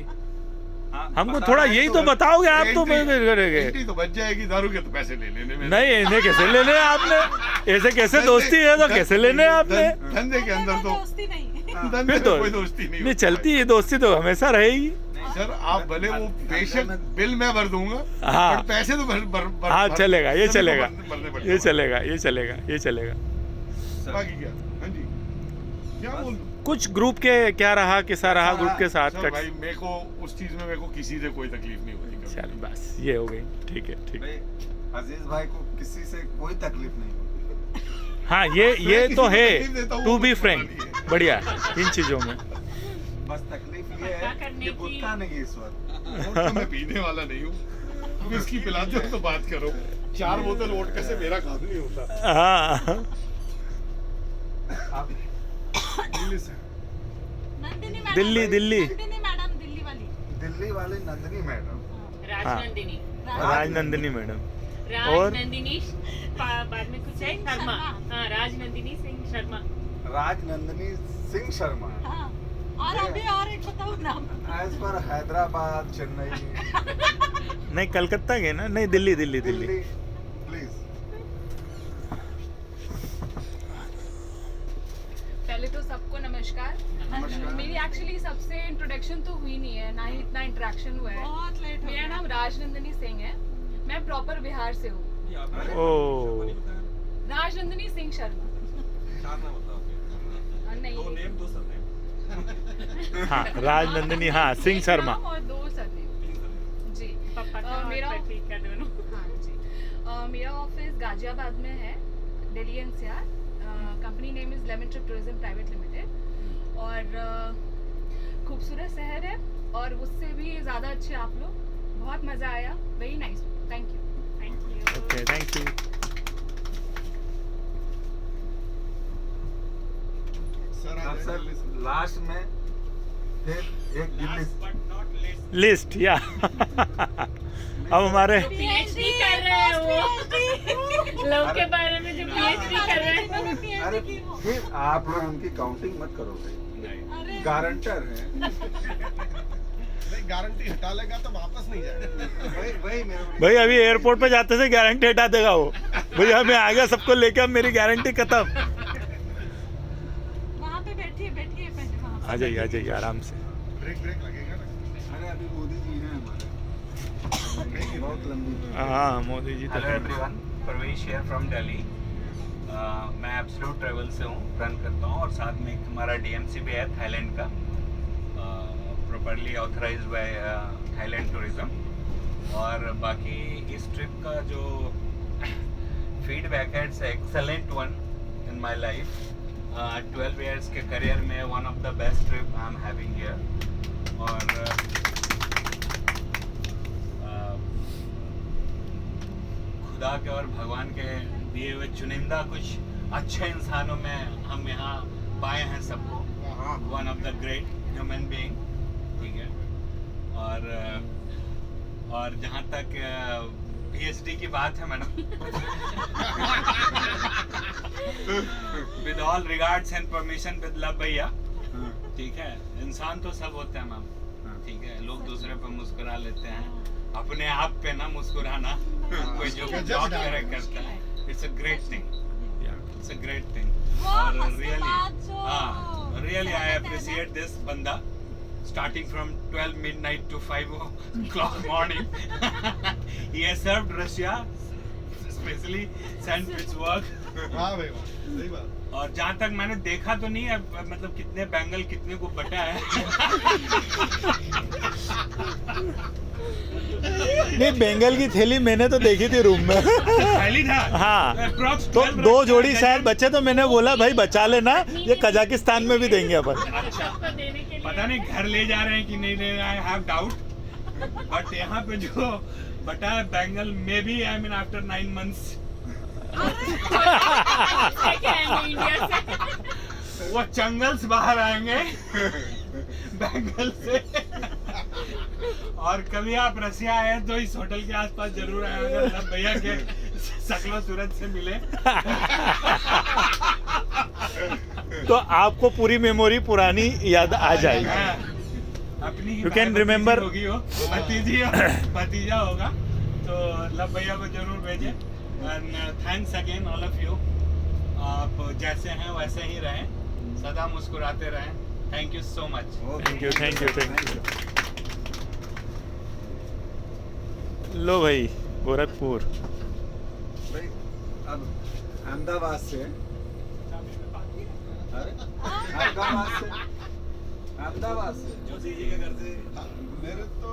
हमको बता थोड़ा रहे हैं यही तो तो बताओगे आप तो एंट्री- करेंगे। एंट्री तो बच जाएगी, दारू के तो पैसे ले लेने में। नहीं इन्हें कैसे लेने हैं आपने, ऐसे कैसे दोस्ती है तो कैसे लेने हैं आपने। धंधे के अंदर तो दोस्ती नहीं। धंधे फिर में तो कोई दोस्ती नहीं नहीं होता चलती है दोस्ती तो हमेशा रहेगी। सर आप भले वो बेशक बिल मैं भर दूंगा, हाँ। बट पैसे तो भर हाँ चलेगा, ये सभी को चलेगा, भरने पड़ेंगे। ये चलेगा, ये चलेगा, ये चलेगा। बाकी क्या, हाँ जी, क्या बोल दूं? कुछ ग्रुप के क्या रहा किसा रहा ग्रुप के साथ सर का। भाई मेरे को उस चीज में मेरे को किसी से कोई तकलीफ नहीं होती कभी। चल बस ये हो गई, ठीक है ठीक है। भाई अजीज भाई को किसी से कोई तकलीफ नहीं होती। हाँ ये मैं तो किसी को है, तकलीफ देता हूँ, टू वो बी मुझे फ्रैंक पता नहीं है। बढ़िया इन चीजों में। ये गुटखा नहीं है इस वक्त। वोट तो मैं पीने वाला नहीं हूँ, विस्की पिलाते हो तो बात करो। 4 बोतल वोडका से मेरा काम नहीं होता। हाँ आप दिल्ली से नंदिनी मैडम, दिल्ली दिल्ली नंदिनी मैडम दिल्ली वाली। दिल्ली वाले नंदिनी मैडम। राजनंदिनी राजनंदिनी मैडम और राजनंदिनी बाद में कुछ है शर्मा। हाँ, राजनंदिनी सिंह शर्मा। राजनंदिनी सिंह शर्मा। हाँ, और अभी और एक बताओ नाम। एज पर हैदराबाद, चेन्नई, नहीं कलकत्ता गए ना, नहीं दिल्ली दिल्ली दिल्ली। प्लीज। पहले तो सबको नमस्कार। मेरी एक्चुअली सबसे इंट्रोडक्शन तो हुई नहीं है, ना ही इतना इंटरेक्शन हुआ है। बहुत लेट हो मेरा गया। नाम राजनंदिनी सिंह है, मैं प्रॉपर बिहार से हूँ। ओ राजनंदिनी सिंह शर्मा। नहीं, हाँ राजनंदिनी, हाँ सिंह शर्मा। नाम और 2 सरनेम जी। मेरा हाँ जी, मेरा ऑफिस गाजियाबाद में है, Delhi NCR. Company name is lemon trip tourism private limited. और खूबसूरत शहर है, और उससे भी ज़्यादा अच्छे आप लोग। बहुत मज़ा आया, very nice. Thank you. Okay thank you. Sir last में फिर एक दिल्ली लिस्ट या अब हमारे पीएचडी कर रहे हैं वो लोग के बारे में, जो पीएचडी कर रहे हैं। अरे फिर आप लोग उनकी काउंटिंग मत करो भाई, गारंटर है। नहीं, गारंटी हटा लेगा तो वापस नहीं जाएगा। वही मेरे भाई अभी एयरपोर्ट पे जाते से गारंटी हटा देगा वो। भैया मैं आ गया, सबको लेके, अब मेरी गारंटी खत्म। वहाँ पे बैठिए बैठिए पहले वहाँ पे। आ जाइए आराम से। ब्रेक लगेगा ना। अरे अभी मोदी जी हैं हमारे, बहुत लंबी। हाँ मोदी जी तो hello everyone, Parvesh here from Delhi. मैं एब्सोल्यूट ट्रैवल से हूँ, रन करता हूँ, और साथ में एक हमारा डीएमसी भी है थाईलैंड का, properly authorised bye Thailand tourism. और बाकी इस ट्रिप का जो फीडबैक है, it's excellent one in my life. 12 years के करियर में one of the best trip I am having here. और खुदा के और भगवान के दिए हुए चुनिंदा कुछ अच्छे इंसानों में हम यहाँ पाए हैं सबको। One of the great human being, ठीक है। और जहाँ तक पीएचडी की बात है madam, with all regards and permission, with love भैया, ठीक है। इंसान तो सब होते हैं मैम, ठीक है। लोग दूसरे पे मुस्कुरा लेते हैं, अपने आप पे ना मुस्कुराना कोई जो जॉब करता है, it's a great thing, it's a great thing. और रियली आई अप्रिशिएट दिस बंदा, starting from 12 midnight to 5 o'clock morning. He has served Russia, especially St. Petersburg. वाह भाई वाह, सही बात। और जहाँ तक मैंने देखा तो नहीं है, मतलब कितने बैंगल कितने को बटा है। नहीं बंगाल की थैली मैंने तो देखी थी रूम में। थैली था हाँ तो 2 जोड़ी शायद बच्चे, तो मैंने बोला भाई बचा लेना, ये कजाकिस्तान में भी देंगे अपन। अच्छा, पता नहीं घर ले जा रहे हैं कि नहीं ले रहे, आई हैव डाउट। बट यहाँ पे जो बटा है बैंगल में भी, आई मीन आफ्टर 9 months वो चंगल्स बाहर आएंगे बैंगल से। और कभी आप रसिया आए तो इस होटल के आसपास जरूर आए, अगर सब भैया के शक्लो सूरत से मिले तो आपको पूरी मेमोरी पुरानी याद आ जाएगी। अपनी You can remember- होगी वो भतीजा होगा, तो लव भैया को जरूर भेजे। And thanks again all of you. आप जैसे हैं वैसे ही रहें, सदा मुस्कुराते रहें। Thank you so much. Thank you thank you thank you. लो भाई गोरखपुर। भाई अब अहमदाबाद से, अहमदाबाद से जोशी जी के घर से। मेरे तो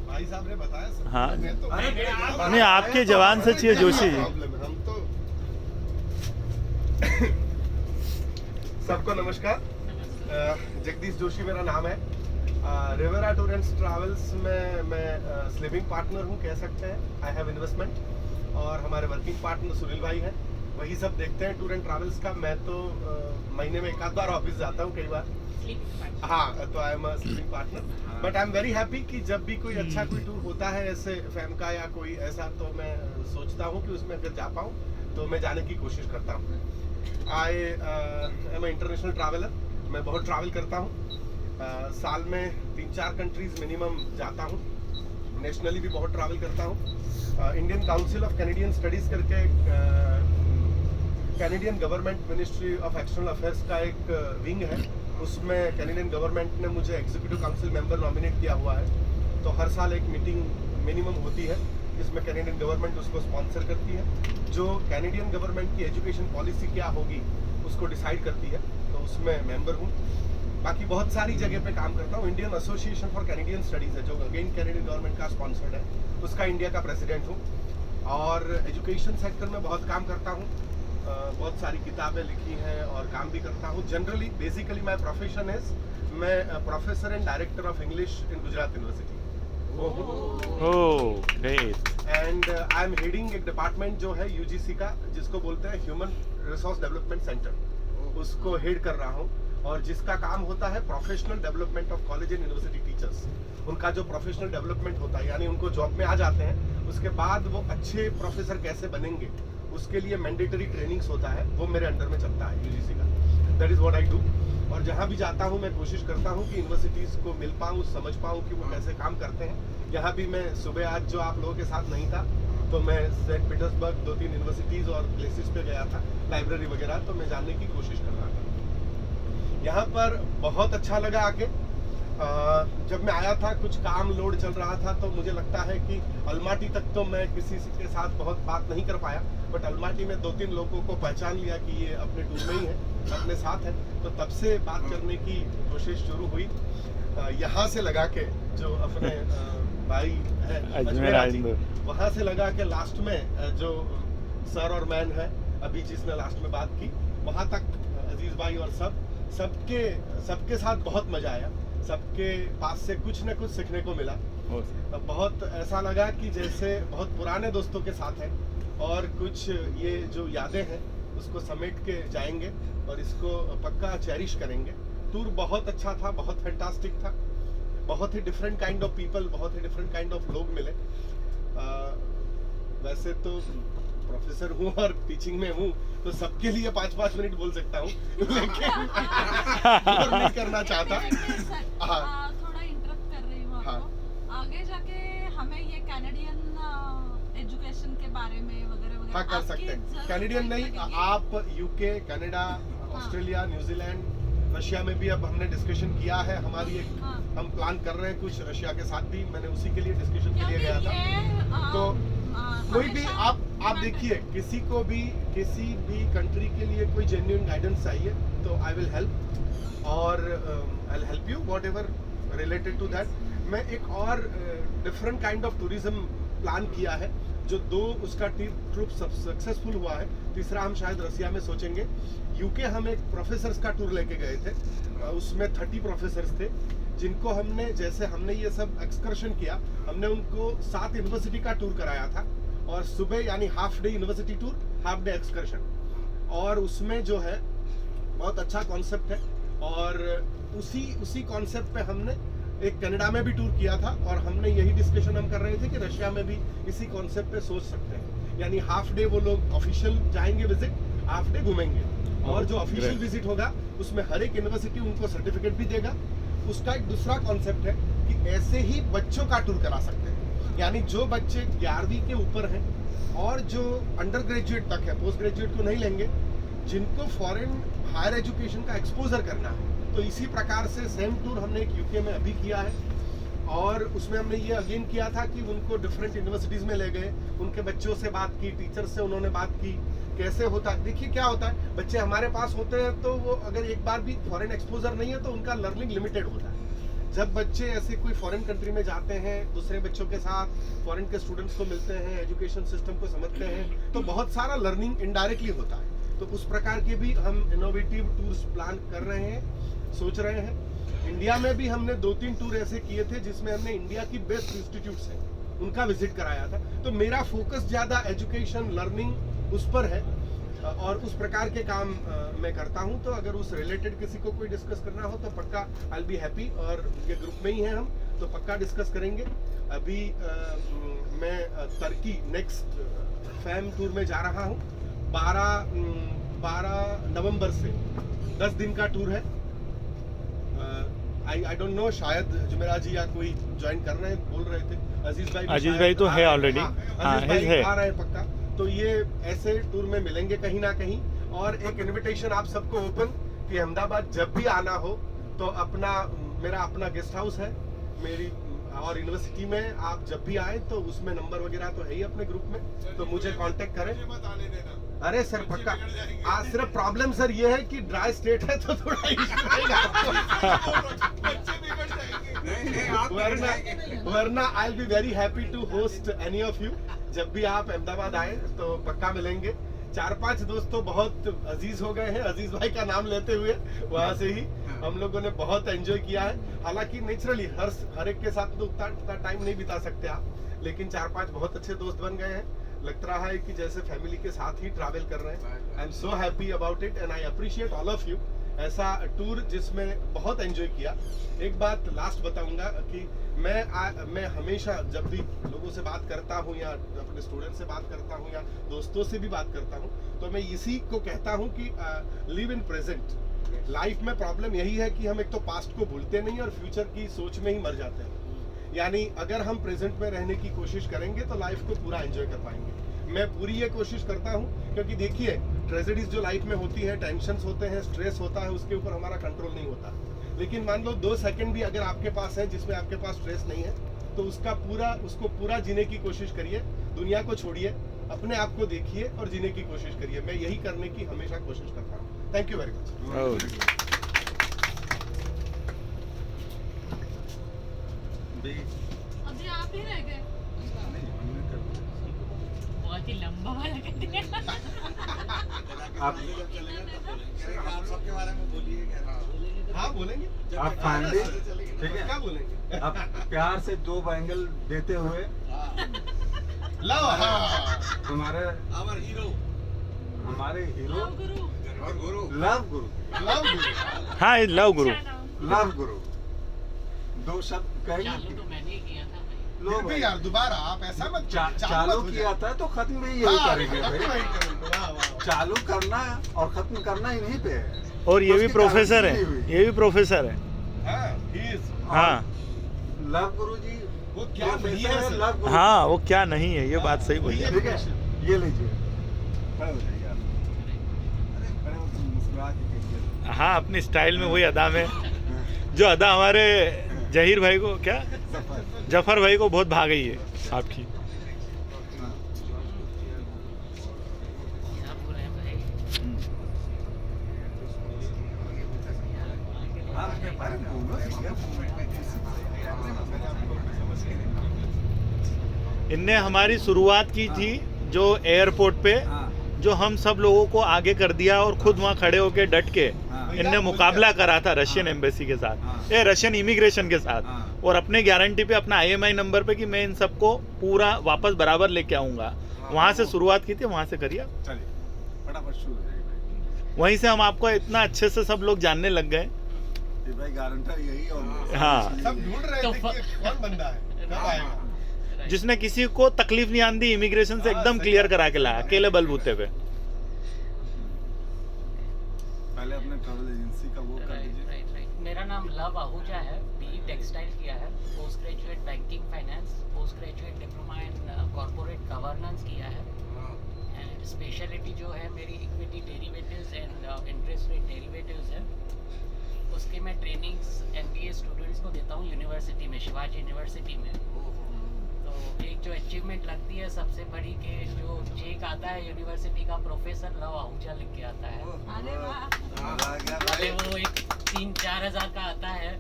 भाई साहब ने बताया सब। हाँ मैं तो नहीं, आपके जवान से चाहिए जोशी जी। हम तो सबको नमस्कार। जगदीश जोशी मेरा नाम है। रिवेरा टूर एंड ट्रैवल्स में मैं स्लीपिंग पार्टनर हूँ कह सकते हैं। आई हैव इन्वेस्टमेंट और हमारे वर्किंग पार्टनर सुनील भाई हैं, वही सब देखते हैं टूर एंड ट्रैवल्स का। मैं तो महीने में एक आध बार ऑफिस जाता हूँ कई बार। हाँ, तो I am sleeping partner, but I am very happy कि जब भी कोई अच्छा कोई टूर होता है ऐसे फैम का या कोई ऐसा, तो मैं सोचता हूँ कि उसमें अगर जा पाऊँ तो मैं जाने की कोशिश करता हूँ। आई एम इंटरनेशनल ट्रैवलर, मैं बहुत ट्रैवल करता हूँ। साल में 3-4 कंट्रीज मिनिमम जाता हूँ। नेशनली भी बहुत ट्रैवल करता हूँ। Indian Council of Canadian Studies करके Canadian government Ministry of External Affairs का एक विंग है, उसमें कैनेडियन गवर्नमेंट ने मुझे एग्जीक्यूटिव काउंसिल मेंबर नॉमिनेट किया हुआ है। तो हर साल एक मीटिंग मिनिमम होती है जिसमें कैनेडियन गवर्नमेंट उसको स्पॉन्सर करती है। जो कैनेडियन गवर्नमेंट की एजुकेशन पॉलिसी क्या होगी उसको डिसाइड करती है, तो उसमें मेंबर हूँ। बाकी बहुत सारी जगह पे काम करता हूँ। Indian association for Canadian studies है जो अगेन कैनेडियन गवर्नमेंट का स्पॉन्सर्ड है, उसका इंडिया का प्रेसिडेंट हूँ। और एजुकेशन सेक्टर में बहुत काम करता हूँ, बहुत सारी किताबें लिखी हैं और काम भी करता हूँ। Generally basically my profession is, मैं professor and director of English in Gujarat University. Oh great. And I am heading एक डिपार्टमेंट जो है यूजीसी का, जिसको बोलते हैं ह्यूमन रिसोर्स डेवलपमेंट सेंटर, उसको हेड कर रहा हूँ। और जिसका काम होता है professional development of college and university teachers. उनका जो प्रोफेशनल डेवलपमेंट होता है, यानी उनको जॉब में आ जाते हैं, उसके बाद वो अच्छे प्रोफेसर कैसे बनेंगे उसके लिए मैंडेटरी ट्रेनिंग्स होता है, वो मेरे अंडर में चलता है यूजीसी का। That is what I do. और जहाँ भी जाता हूँ मैं कोशिश करता हूँ कि यूनिवर्सिटीज़ को मिल पाऊँ, समझ पाऊँ कि वो कैसे काम करते हैं। यहाँ भी मैं सुबह आज जो आप लोगों के साथ नहीं था, तो मैं सेंट पीटर्सबर्ग 2-3 यूनिवर्सिटीज़ और प्लेसेस पे गया था, लाइब्रेरी वगैरह, तो मैं जानने की कोशिश कर रहा था। यहाँ पर बहुत अच्छा लगा आके। जब मैं आया था कुछ काम लोड चल रहा था, तो मुझे लगता है कि अलमाटी तक तो मैं किसी के साथ बहुत बात नहीं कर पाया, बट अलमाटी में 2-3 लोगों को पहचान लिया कि ये अपने टूर में ही है, अपने साथ है। तो तब से बात करने की कोशिश शुरू हुई। यहाँ से लगा के जो अपने भाई है अजमेर, वहाँ से लगा के लास्ट में जो सर और मैन है अभी जिसने लास्ट में बात की, वहाँ तक अजीज भाई और सबके साथ बहुत मजा आया। सबके पास से कुछ न कुछ सीखने को मिला। बहुत ऐसा लगा कि जैसे बहुत पुराने दोस्तों के साथ है, और कुछ ये जो यादें हैं उसको समेट के जाएंगे और इसको पक्का चेरिश करेंगे। टूर बहुत अच्छा था, बहुत फैंटास्टिक था। बहुत ही डिफरेंट काइंड ऑफ पीपल, बहुत ही डिफरेंट काइंड ऑफ लोग मिले। वैसे तो प्रोफेसर हूँ और टीचिंग में हूँ, तो सबके लिए 5-5 मिनट बोल सकता हूँ, लेकिन नहीं करना चाहता। हाँ, थोड़ा इंटरप्ट कर रही हूँ आपको। आगे जाके हमें ये कैनेडियन एजुकेशन के बारे में वगैरह हाँ कर सकते हैं। कैनेडियन नहीं, आप UK, Canada, Australia, New Zealand, Russia में भी अब हमने डिस्कशन किया है। हमारी एक हम प्लान कर रहे हैं कुछ रशिया के साथ भी, मैंने उसी के लिए डिस्कशन के लिए गया था। तो कोई भी आप देखिए, किसी को भी किसी भी कंट्री के लिए कोई जेन्युइन गाइडेंस चाहिए तो आई विल हेल्प, और I will help you whatever related to that. मैं एक और different kind of tourism plan किया है, जो 2 उसका ट्रिप सक्सेसफुल हुआ है, तीसरा हम शायद रसिया में सोचेंगे। यूके हम एक प्रोफेसर्स का टूर लेके गए थे, उसमें 30 प्रोफेसर्स थे, जिनको हमने ये सब एक्सकर्शन किया। हमने उनको 7 यूनिवर्सिटी का टूर कराया था, और सुबह यानी half day university tour, half day excursion. और उसमें जो है बहुत अच्छा कॉन्सेप्ट है, और उसी कॉन्सेप्ट पे हमने एक कनाडा में भी टूर किया था, और हमने यही डिस्कशन हम कर रहे थे कि रशिया में भी इसी कॉन्सेप्ट पे सोच सकते हैं। यानी हाफ डे वो लोग ऑफिशियल जाएंगे विजिट, हाफ डे घूमेंगे, और जो ऑफिशियल विजिट होगा उसमें हर एक यूनिवर्सिटी उनको सर्टिफिकेट भी देगा। उसका एक दूसरा कॉन्सेप्ट है कि ऐसे ही बच्चों का टूर करा सकते हैं, यानी जो बच्चे 11वीं के ऊपर हैं और जो अंडर ग्रेजुएट तक है, पोस्ट ग्रेजुएट को नहीं लेंगे, जिनको फॉरेन हायर एजुकेशन का एक्सपोजर करना है। तो इसी प्रकार से सेम टूर हमने एक यूके में अभी किया है, और उसमें हमने ये अगेन किया था कि उनको डिफरेंट यूनिवर्सिटीज़ में ले गए, उनके बच्चों से बात की, टीचर्स से उन्होंने बात की, कैसे होता है। देखिए क्या होता है, बच्चे हमारे पास होते हैं तो वो अगर एक बार भी फॉरेन एक्सपोजर नहीं है तो उनका लर्निंग लिमिटेड होता है। जब बच्चे ऐसे कोई फॉरेन कंट्री में जाते हैं, दूसरे बच्चों के साथ फॉरेन के स्टूडेंट्स को मिलते हैं, एजुकेशन सिस्टम को समझते हैं, तो बहुत सारा लर्निंग इनडायरेक्टली होता है। तो उस प्रकार के भी हम इनोवेटिव टूर्स प्लान कर रहे हैं, सोच रहे हैं। इंडिया में भी हमने 2-3 टूर ऐसे किए थे जिसमें हमने इंडिया की बेस्ट इंस्टीट्यूट्स हैं उनका विजिट कराया था। तो मेरा फोकस ज़्यादा एजुकेशन लर्निंग उस पर है और उस प्रकार के काम मैं करता हूं। तो अगर उस रिलेटेड किसी को कोई डिस्कस करना हो तो पक्का आई विल बी हैप्पी, और ये ग्रुप में ही हैं हम तो पक्का डिस्कस करेंगे। अभी मैं तुर्की नेक्स्ट फैम टूर में जा रहा हूं 12 नवंबर से 10 दिन का टूर है। आई डोंट नो, शायद जुमेरा जी या कोई ज्वाइन कर रहे हैं, बोल रहे थे अजीज भाई तो है ऑलरेडी, है आ रहे हैं पक्का। तो ये ऐसे टूर में मिलेंगे कहीं ना कहीं। और एक इनविटेशन आप सबको ओपन कि अहमदाबाद जब भी आना हो तो मेरा अपना गेस्ट हाउस है मेरी, और यूनिवर्सिटी में आप जब भी आए तो उसमें नंबर वगैरह तो है ही अपने ग्रुप में, तो मुझे कांटेक्ट करें। अरे सर पक्का, आज सिर्फ प्रॉब्लम सर ये है कि ड्राई स्टेट है तो थोड़ा इशू रहेगा। वरना I will be very happy to host any of you. जब भी आप अहमदाबाद आए तो पक्का मिलेंगे। 4-5 दोस्त तो बहुत अजीज हो गए हैं, अजीज भाई का नाम लेते हुए वहां से ही हम लोगों ने बहुत एंजॉय किया है। हालांकि नेचुरली हर एक के साथ तो उतना टाइम नहीं बिता सकते आप, लेकिन 4-5 बहुत अच्छे दोस्त बन गए हैं। लग रहा है कि जैसे फैमिली के साथ ही ट्रैवल कर रहे हैं। I am so happy about it and I appreciate all of you. ऐसा टूर जिसमें बहुत एंजॉय किया। एक बात लास्ट बताऊंगा कि मैं हमेशा जब भी लोगों से बात करता हूं या अपने स्टूडेंट से बात करता हूं या दोस्तों से भी बात करता हूं तो मैं इसी को कहता हूं कि लिव इन प्रेजेंट। लाइफ में प्रॉब्लम यही है कि हम एक तो पास्ट को भूलते नहीं और फ्यूचर की सोच में ही मर जाते हैं। यानी अगर हम प्रेजेंट में रहने की कोशिश करेंगे तो लाइफ को पूरा एंजॉय कर पाएंगे। मैं पूरी ये कोशिश करता हूँ, क्योंकि देखिए ट्रेजेडीज जो लाइफ में होती है, टेंशन्स होते हैं, स्ट्रेस होता है, उसके ऊपर हमारा कंट्रोल नहीं होता। लेकिन मान लो 2 सेकंड भी अगर आपके पास है जिसमें आपके पास स्ट्रेस नहीं है तो उसको पूरा जीने की कोशिश करिए। दुनिया को छोड़िए, अपने आप को देखिए और जीने की कोशिश करिए। मैं यही करने की हमेशा कोशिश करता हूँ। Thank you very much. अभी आप ही रह गए। बहुत ही लंबा वाला कर दिया। आप सबके बारे में बोलिए। हाँ बोलेंगे। आप फाइनली ठीक है, क्या बोलेंगे? आप प्यार से 2 बैंगल देते हुए लव हमारे लव गुरु 2 शब्द चालू तो मैंने ही किया था भाई। फिर भी यार दोबारा आप ऐसा मत चालू किया था तो खत्म भी यही करेंगे भाई। चालू करना और खत्म करना ही नहीं पे है। और ये भी प्रोफेसर है, ये भी प्रोफेसर है। हाँ लव गुरु जी वो क्या नहीं है लव गुरु। हाँ वो क्या नहीं है, ये बात सही बोली। ठीक है, ये लीजिए, खड़े हो जाइए आप। अरे खड़े हो तो मुस्कुरा के कहिए। हाँ अपनी स्टाइल में वही अदा में जो अदा हमारे जहीर भाई को, क्या जफर भाई को बहुत भा गई है आपकी। इनने हमारी शुरुआत की थी जो एयरपोर्ट पे, जो हम सब लोगों को आगे कर दिया और खुद वहाँ खड़े होके डट के इनने मुकाबला करा था रशियन एम्बेसी के साथ, रशियन इमिग्रेशन के साथ, और अपने गारंटी पे अपना IMI नंबर पे कि मैं इन सबको पूरा वापस बराबर लेके आऊँगा। वहाँ से शुरुआत की थी, वहाँ से करिए, फटाफट शुरू हो जाएगी। वहीं से हम आपको इतना अच्छे से सब लोग जानने लग गए। भाई गारंटर यही और हाँ सब ढूंढ रहे थे कि कौन बंदा है, कब आएगा। जिसने किसी को तकलीफ नहीं आती, इमिग्रेशन से एकदम क्लियर करा के लाया अकेले बलबूते पे। पहले अपने ट्रैवल एजेंसी का वो कर दीजिए। मेरा नाम लव आहूजा है, BE टेक्सटाइल किया है, post graduate banking finance, post graduate diploma in corporate governance किया है, एंड स्पेशलिटी जो है मेरी equity derivatives and interest rate derivatives है। उसके मैं ट्रेनिंग्स MBA स्टूडेंट्स को देता हूँ यूनिवर्सिटी में, शिवाजी यूनिवर्सिटी में। तो एक जो अचीवमेंट लगती है सबसे बड़ी कि जो चेक आता है यूनिवर्सिटी का, प्रोफेसर लव आहूजा लिख के आता है। वो एक 3-4 हज़ार का आता है,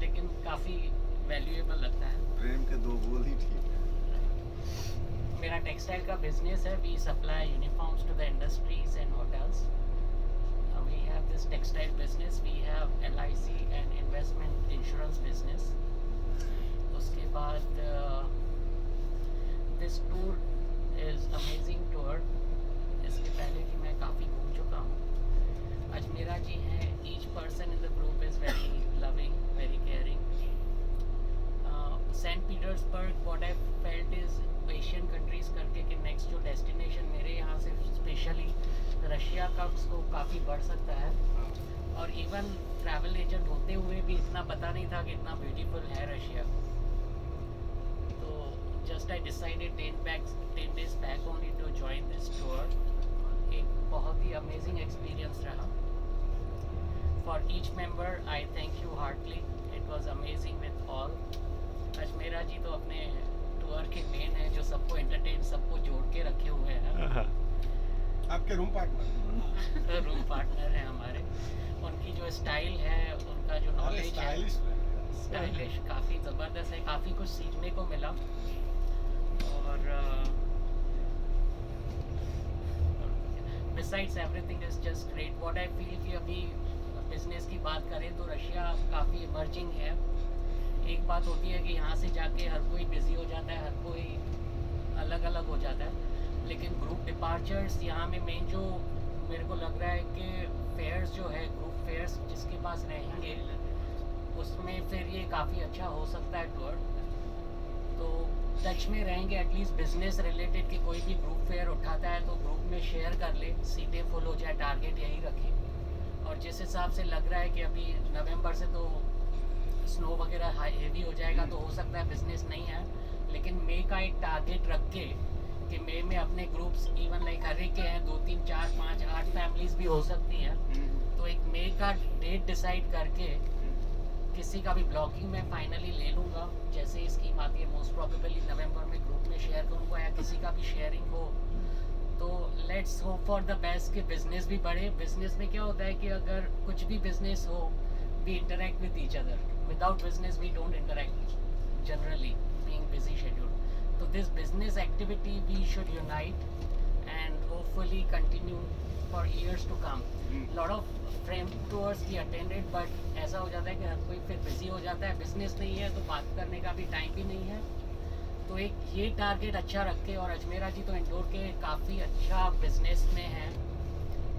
लेकिन काफ़ी वैल्यूएबल लगता है। प्रेम के 2 बोल ही ठीक है। मेरा टेक्सटाइल का बिजनेस है। We supply uniforms to the industries and hotels. We have this textile business. We have LIC and investment destination मेरे यहाँ से स्पेशली रशिया का स्कोप काफ़ी बढ़ सकता है। और इवन ट्रैवल एजेंट होते हुए भी इतना पता नहीं था कि इतना ब्यूटीफुल है रशिया। तो just I decided 10 days back only to join this tour. एक बहुत ही अमेजिंग एक्सपीरियंस रहा। For each member I thank you heartily, it was amazing with all. Ajmera ji तो अपने टूर के मेन है, जो सबको एंटरटेन, सबको जोड़ के रखे हुए हैं। आपके रूम पार्टनर रूम पार्टनर है हमारे। उनकी जो स्टाइल है, उनका जो नॉलेज है, स्टाइलिश, काफ़ी ज़बरदस्त है, काफ़ी कुछ सीखने को मिला। और besides everything is just great. What I feel कि अभी बिजनेस की बात करें तो रशिया काफ़ी इमर्जिंग है। एक बात होती है कि यहाँ से जाके हर कोई बिजी हो जाता है, हर कोई अलग अलग हो जाता है, लेकिन ग्रुप डिपार्चर्स यहाँ में मेन जो मेरे को लग रहा है कि फेयर्स जो है, ग्रुप फेयर्स जिसके पास रहेंगे उसमें फिर ये काफ़ी अच्छा हो सकता है टूर। तो टच में रहेंगे एटलीस्ट बिजनेस रिलेटेड कि कोई भी ग्रुप फेयर उठाता है तो ग्रुप में शेयर कर ले, सीटें फुल हो जाए, टारगेट यही रखें। और जिस हिसाब से लग रहा है कि अभी नवंबर से तो स्नो वगैरह हेवी हो जाएगा, तो हो सकता है बिजनेस नहीं है, लेकिन मई का एक टारगेट रख के कि मई में अपने ग्रुप्स इवन लाइक हर एक के हैं 2 3 4 5 8 फैमिलीज भी हो सकती हैं। तो एक मई का डेट डिसाइड करके किसी का भी ब्लॉगिंग में फाइनली ले लूँगा। जैसे ही स्कीम आती है मोस्ट प्रोबेबली नवंबर में ग्रुप में शेयर करूँगा या किसी का भी शेयरिंग हो। तो let's hope for the best कि बिजनेस भी बढ़े। बिजनेस में क्या होता है कि अगर कुछ भी बिजनेस हो, we interact with each other. Without business we don't interact generally, being busy schedule. So this business activity we should unite and hopefully continue for years to come. Lot of frame tours we attended, but ऐसा हो जाता है कि हर कोई फिर बिजी हो जाता है, बिजनेस नहीं है तो बात करने का भी टाइम भी नहीं है। तो एक ये टारगेट अच्छा रख के, और अजमेरा जी तो इंडोर के काफ़ी अच्छा बिजनेस में हैं,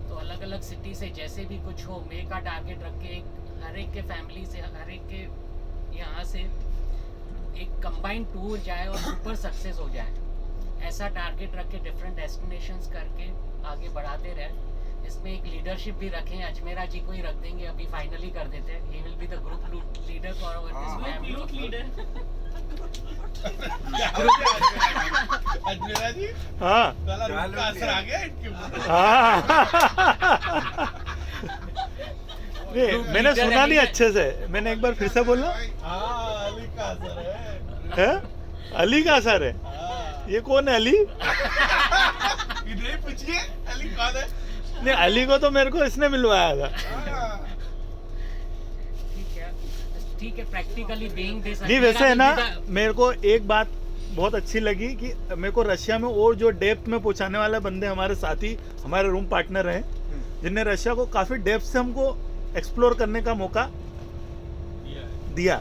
तो अलग अलग सिटी से जैसे भी कुछ हो मई का टारगेट रख के हर एक के फैमिली से, हर एक के यहाँ से एक कंबाइंड टूर जाए और सुपर सक्सेस हो जाए, ऐसा टारगेट रख के डिफरेंट डेस्टिनेशंस करके आगे बढ़ाते रहे। इसमें एक लीडरशिप भी रखें, अजमेरा जी को ही रख देंगे, अभी फाइनली कर देते हैं। He will be the group leader for our group leader. Ajmera ji, हाँ साला रूम का असर आ गया इनके ऊपर। नहीं, मैंने सुना नहीं अच्छे से, मैंने एक बार फिर से बोलना। अली का असर है? अली का असर है? ये कौन है अली? इधर पूछिए अली कौन है? नहीं, अली को तो मेरे को इसने मिलवाया था। ठीक है, प्रैक्टिकली बीइंग दिस। नहीं वैसे है ना, मेरे को एक बात बहुत अच्छी लगी कि मेरे को रशिया में और जो डेप्थ में पहुंचाने वाले बंदे हमारे साथी, हमारे रूम पार्टनर हैं, जिनने रशिया को काफ़ी डेप्थ से हमको एक्सप्लोर करने का मौका दिया।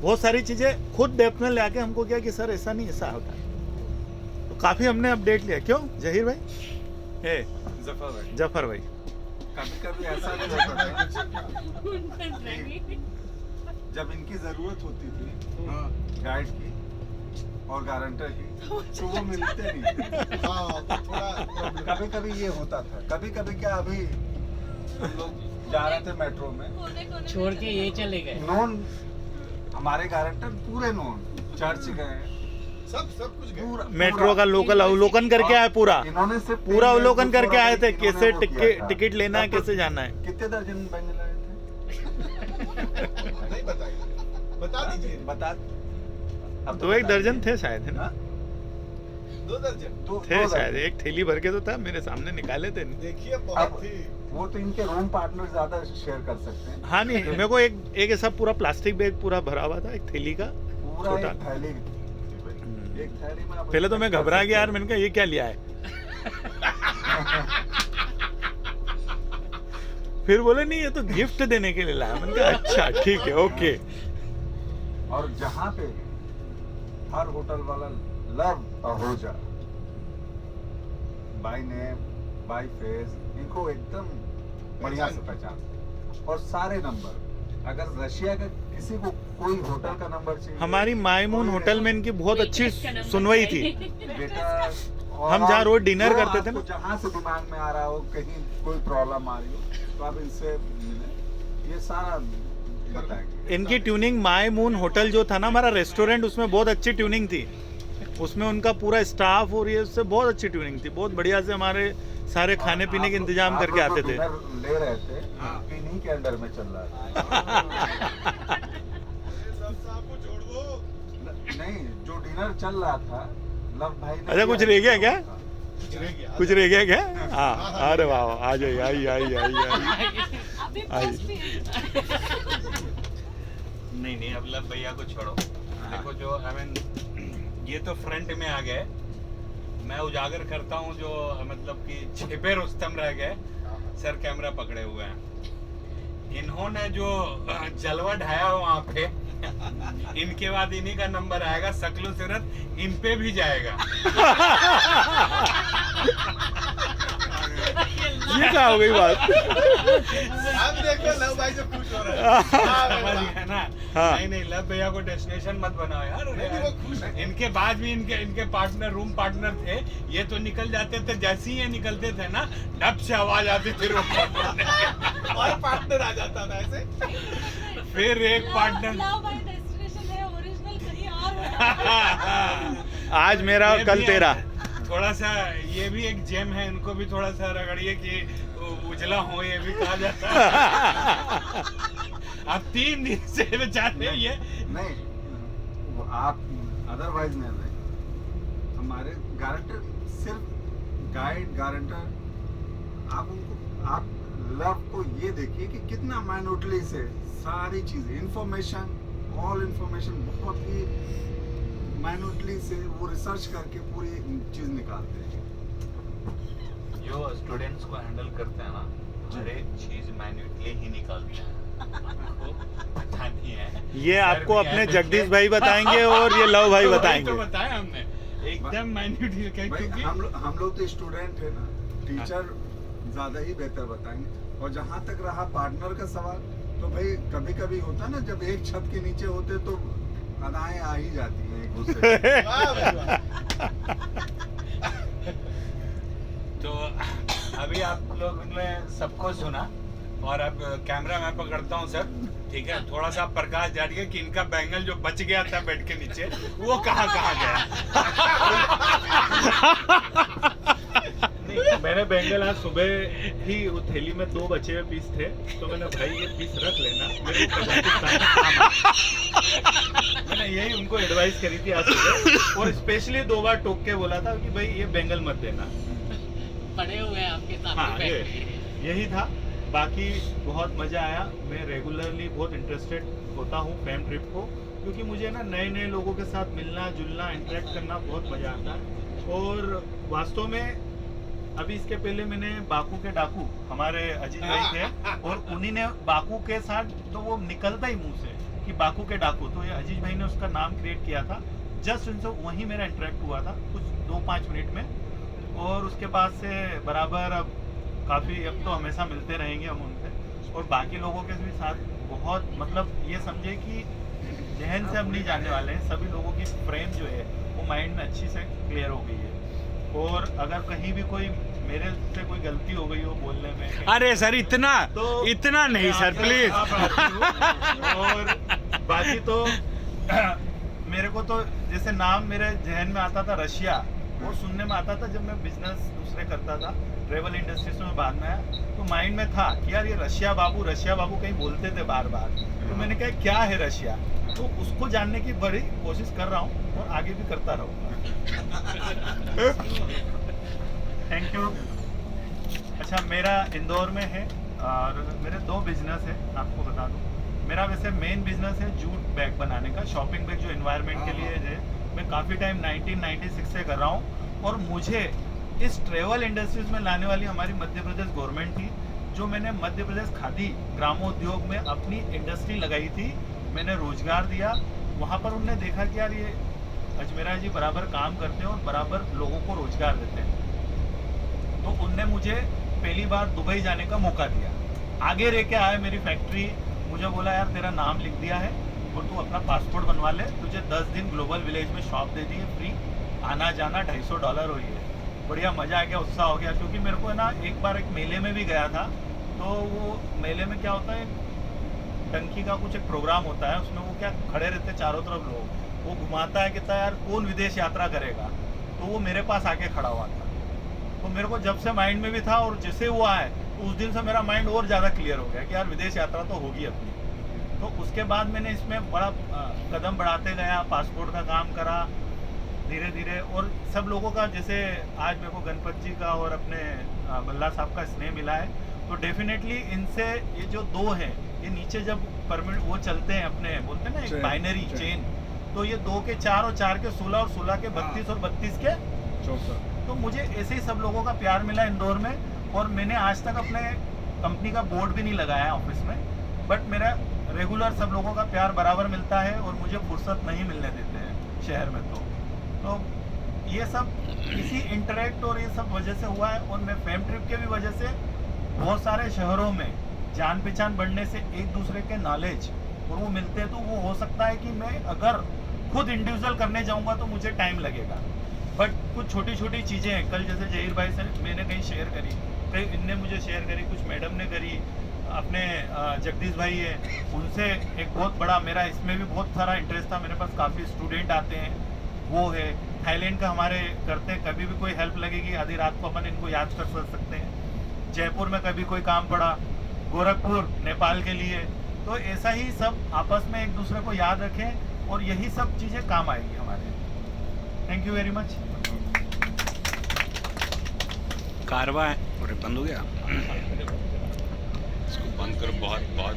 बहुत सारी चीज़ें खुद डेप्थ में ले आके हमको किया कि सर ऐसा नहीं, ऐसा होता है। तो काफ़ी हमने अपडेट लिया। क्यों जहीर भाई? हे जफर भाई, कभी कभी ऐसा भी होता था जब इनकी जरूरत होती थी गाइड की और गारंटर की, तो वो मिलते नहीं। कभी कभी ये होता था। कभी कभी क्या, अभी हम लोग जा रहे थे मेट्रो में, छोड़ के ये चले गए। नॉन हमारे गारंटर पूरे नॉन, चर्च गए, सब कुछ गए। मेट्रो का लोकल अवलोकन करके आए, पूरा इन्होंने से पूरा अवलोकन करके आए थे, कैसे टिकट लेना है, कैसे जाना है। कितने दर्जन बंगले लाए थे? नहीं बताइए, बता दीजिए। बता, अब तो 1 दर्जन थे शायद, है ना? 2 दर्जन थे शायद, एक थैली भर के तो था, मेरे सामने निकाले थे। देखिए बहुत थी। वो तो इनके रूम पार्टनर ज्यादा शेयर कर सकते हैं। हाँ नहीं, मेरे को एक ऐसा पूरा प्लास्टिक बैग पूरा भरा हुआ था, एक थैली का पूरा छोटा। एक थैली में। पहले तो मैं घबरा गया यार, मैंने कहा ये क्या लिया है। फिर बोले नहीं ये तो गिफ्ट देने के लिए लाया। मैंने कहा अच्छा ठीक है, ओके। और जहाँ पे हर होटल वाला Luv Ahuja, by name by face, इनको एकदम बढ़िया से पहचान, और सारे नंबर। अगर रशिया का किसी को कोई होटल का नंबर चाहिए, हमारी मायमून होटल में इनकी बहुत अच्छी सुनवाई थी। बेटा हम जहाँ रोज डिनर करते थे ना, जहाँ से दिमाग में आ रहा हो, कहीं कोई प्रॉब्लम आ रही हो तो आप इनसे मिलें, ये सारा बताएंगे। इनकी ट्यूनिंग माय मून होटल जो था ना हमारा रेस्टोरेंट, उसमें बहुत अच्छी ट्यूनिंग थी, उसमें उनका पूरा स्टाफ और ये उससे बहुत अच्छी ट्यूनिंग थी, बहुत बढ़िया से हमारे सारे खाने पीने के इंतजाम करके आते थे। ले रहे थे, इन्हीं के अंडर में चल रहा था। नहीं, जो डिनर चल रहा था लव भाई ने, अच्छा कुछ रह गया क्या? कुछ रह गया क्या? हाँ, अरे वाह वाह, आ जाइए, आई आई आई आई। नहीं अब लव भैया को छोड़ो, देखो जो आई मीन ये तो फ्रंट में आ गए, मैं उजागर करता हूँ जो मतलब कि छिपे रुस्तम रह गए, सर कैमरा पकड़े हुए हैं। इन्होंने जो जलवा ढाया वहाँ पे, इनके बाद इन्हीं का नंबर आएगा, शक्लो सूरत इन पे भी जाएगा। ये क्या हो गई बात? अब देखो लव भाई से खुश हो रहा है ना। नहीं लव भैया को डेस्टिनेशन मत बनाओ यार, इनके बाद भी इनके पार्टनर, रूम पार्टनर थे, ये तो निकल जाते थे, जैसे ही ये निकलते थे ना डब से आवाज आती थी रूम पार्टनर और पार्टनर आ जाता था ऐसे, फिर एक पार्टनर आज मेरा और कल तेरा। थोड़ा सा ये भी एक जेम है, इनको भी थोड़ा सा रगड़िए कि उजला हो, ये भी कहा जाता है। अब 3 दिन से बेचारे ये नहीं, आप अदरवाइज नहीं रहे, हमारे गारंटर सिर्फ गाइड गारंटर, आप उनको, आप लव को ये देखिए कि कितना माइन्यूटली से सारी चीजें, इंफॉर्मेशन, ऑल इंफॉर्मेशन बहुत ही माइन्यूटली से वो रिसर्च करके पूरी चीज निकालते हैं। जो स्टूडेंट्स को हैंडल करते हैं ना, हर एक चीज माइन्यूटली ही निकालते हैं। पता नहीं है, ये आपको अपने जगदीश भाई बताएंगे और ये लव भाई बताएंगे। तो बताया हमने एकदम माइन्यूटली, क्योंकि हम लोग तो स्टूडेंट है ना, टीचर ज्यादा ही बेहतर बताएंगे। और जहाँ तक रहा पार्टनर का सवाल, तो भाई कभी कभी होता ना, जब एक छत के नीचे होते तो अदाएं आ ही जाती हैं एक दूसरे। तो अभी आप लोग ने सबको सुना, और अब कैमरा मैं पकड़ता हूँ सर, ठीक है? थोड़ा सा प्रकाश डालिए कि इनका बैंगल जो बच गया था बेड के नीचे, वो कहाँ गया। नहीं, मैंने बैंगल आज सुबह ही वो थैली में 2 बचे हुए पीस थे, तो मैंने भाई ये पीस रख लेना, मेरे कजाकिस्तान में काम है। मैंने यही उनको एडवाइस करी थी आज सुबह, और स्पेशली 2 बार टोक के बोला था कि भाई ये बैंगल मत देना। पड़े हुए हैं आपके साथ। हाँ, यही था। बाकी बहुत मजा आया। मैं रेगुलरली बहुत इंटरेस्टेड होता हूँ फैम ट्रिप को, क्योंकि मुझे ना नए नए लोगों के साथ मिलना जुलना, इंटरेक्ट करना बहुत मजा आता है। और वास्तव में अभी इसके पहले मैंने बाकू के डाकू, हमारे अजीज भाई थे, और उन्हीं ने बाकू के साथ, तो वो निकलता ही मुंह से कि बाकू के डाकू, तो ये अजीज भाई ने उसका नाम क्रिएट किया था। जस्ट उनसे वहीं मेरा इंटरेक्ट हुआ था कुछ 2-5 मिनट में, और उसके बाद से बराबर अब काफ़ी, अब तो हमेशा मिलते रहेंगे हम उनसे। और बाकी लोगों के भी साथ बहुत, मतलब ये समझे कि जहन से हम नहीं जाने वाले हैं, सभी लोगों की फ्रेम जो है वो माइंड में अच्छी से क्लियर हो गई है। और अगर कहीं भी कोई मेरे से कोई गलती हो गई हो बोलने में, अरे सर इतना नहीं सर प्लीज। और बाकी तो मेरे को तो जैसे नाम मेरे जहन में आता था रशिया, वो सुनने में आता था जब मैं बिजनेस दूसरे करता था, ट्रेवल इंडस्ट्रीज में बाद में आया, तो माइंड में था कि यार ये रशिया बाबू कहीं बोलते थे बार बार, तो मैंने कहा क्या है रशिया, तो उसको जानने की बड़ी कोशिश कर रहा हूँ और आगे भी करता रहूँगा। Thank you. अच्छा, मेरा इंदौर में है और मेरे 2 बिजनेस है, आपको बता दूं। मेरा वैसे मेन बिजनेस है जूट बैग बनाने का, शॉपिंग बैग जो एनवायरनमेंट के लिए है। मैं काफ़ी टाइम 1996 से कर रहा हूँ, और मुझे इस ट्रेवल इंडस्ट्रीज में लाने वाली हमारी मध्य प्रदेश गवर्नमेंट थी, जो मैंने मध्य प्रदेश खादी ग्रामोद्योग में अपनी इंडस्ट्री लगाई थी, मैंने रोजगार दिया। वहाँ पर उन्होंने देखा कि यार ये अजमेरा जी बराबर काम करते हैं और बराबर लोगों को रोजगार देते हैं, तो उनने मुझे पहली बार दुबई जाने का मौका दिया। आगे रह के आया मेरी फैक्ट्री, मुझे बोला यार तेरा नाम लिख दिया है और तू अपना पासपोर्ट बनवा ले, तुझे 10 दिन ग्लोबल विलेज में शॉप दे दी है फ्री, आना जाना $250 हुई है। बढ़िया मज़ा आ गया, उत्साह हो गया। क्योंकि मेरे को है ना, एक बार एक मेले में भी गया था, तो वो मेले में क्या होता है, टंकी का कुछ एक प्रोग्राम होता है, उसमें वो क्या खड़े रहते हैं चारों तरफ लोग, वो घुमाता है, कहता है यार कौन विदेश यात्रा करेगा, तो वो मेरे पास आके खड़ा हुआ था। तो मेरे को जब से माइंड में भी था, और जैसे हुआ है तो उस दिन से मेरा माइंड और ज़्यादा क्लियर हो गया कि यार विदेश यात्रा तो होगी अपनी। तो उसके बाद मैंने इसमें बड़ा कदम बढ़ाते गया, पासपोर्ट का काम करा धीरे धीरे, और सब लोगों का, जैसे आज मेरे को गणपत जी का और अपने बल्ला साहब का स्नेह मिला है, तो डेफिनेटली इनसे ये जो दो हैं, ये नीचे जब परमिट वो चलते हैं अपने, बोलते हैं ना एक बाइनरी चेन, तो ये 2 के 4 और 4 के 16 और 16 के 32 और 32 के 64। तो मुझे ऐसे ही सब लोगों का प्यार मिला इंदौर में। और मैंने आज तक अपने कंपनी का बोर्ड भी नहीं लगाया ऑफिस में, बट मेरा रेगुलर सब लोगों का प्यार बराबर मिलता है, और मुझे फुर्सत नहीं मिलने देते हैं शहर में। तो ये सब इसी इंटरेक्ट और ये सब वजह से हुआ है। और मैं फेम ट्रिप के भी वजह से बहुत सारे शहरों में जान पहचान बढ़ने से एक दूसरे के नॉलेज और वो मिलते हैं, तो वो हो सकता है कि मैं अगर खुद इंडिविजुअल करने जाऊंगा तो मुझे टाइम लगेगा, बट कुछ छोटी छोटी चीज़ें हैं। कल जैसे जहीर भाई से मैंने कहीं शेयर करी, कहीं इनने मुझे शेयर करी, कुछ मैडम ने करी, अपने जगदीश भाई है उनसे एक बहुत बड़ा, मेरा इसमें भी बहुत सारा इंटरेस्ट था, मेरे पास काफ़ी स्टूडेंट आते हैं, वो है थाईलैंड का हमारे करते हैं, कभी भी कोई हेल्प लगेगी आधी रात को अपन इनको याद कर सकते हैं। जयपुर में कभी कोई काम पड़ा, गोरखपुर नेपाल के लिए, तो ऐसा ही सब आपस में एक दूसरे को याद रखें, और यही सब चीज़ें काम आएगी हमारे। Thank you very much. कारवा है और बंद हो गया, इसको बंद करो, बहुत बहुत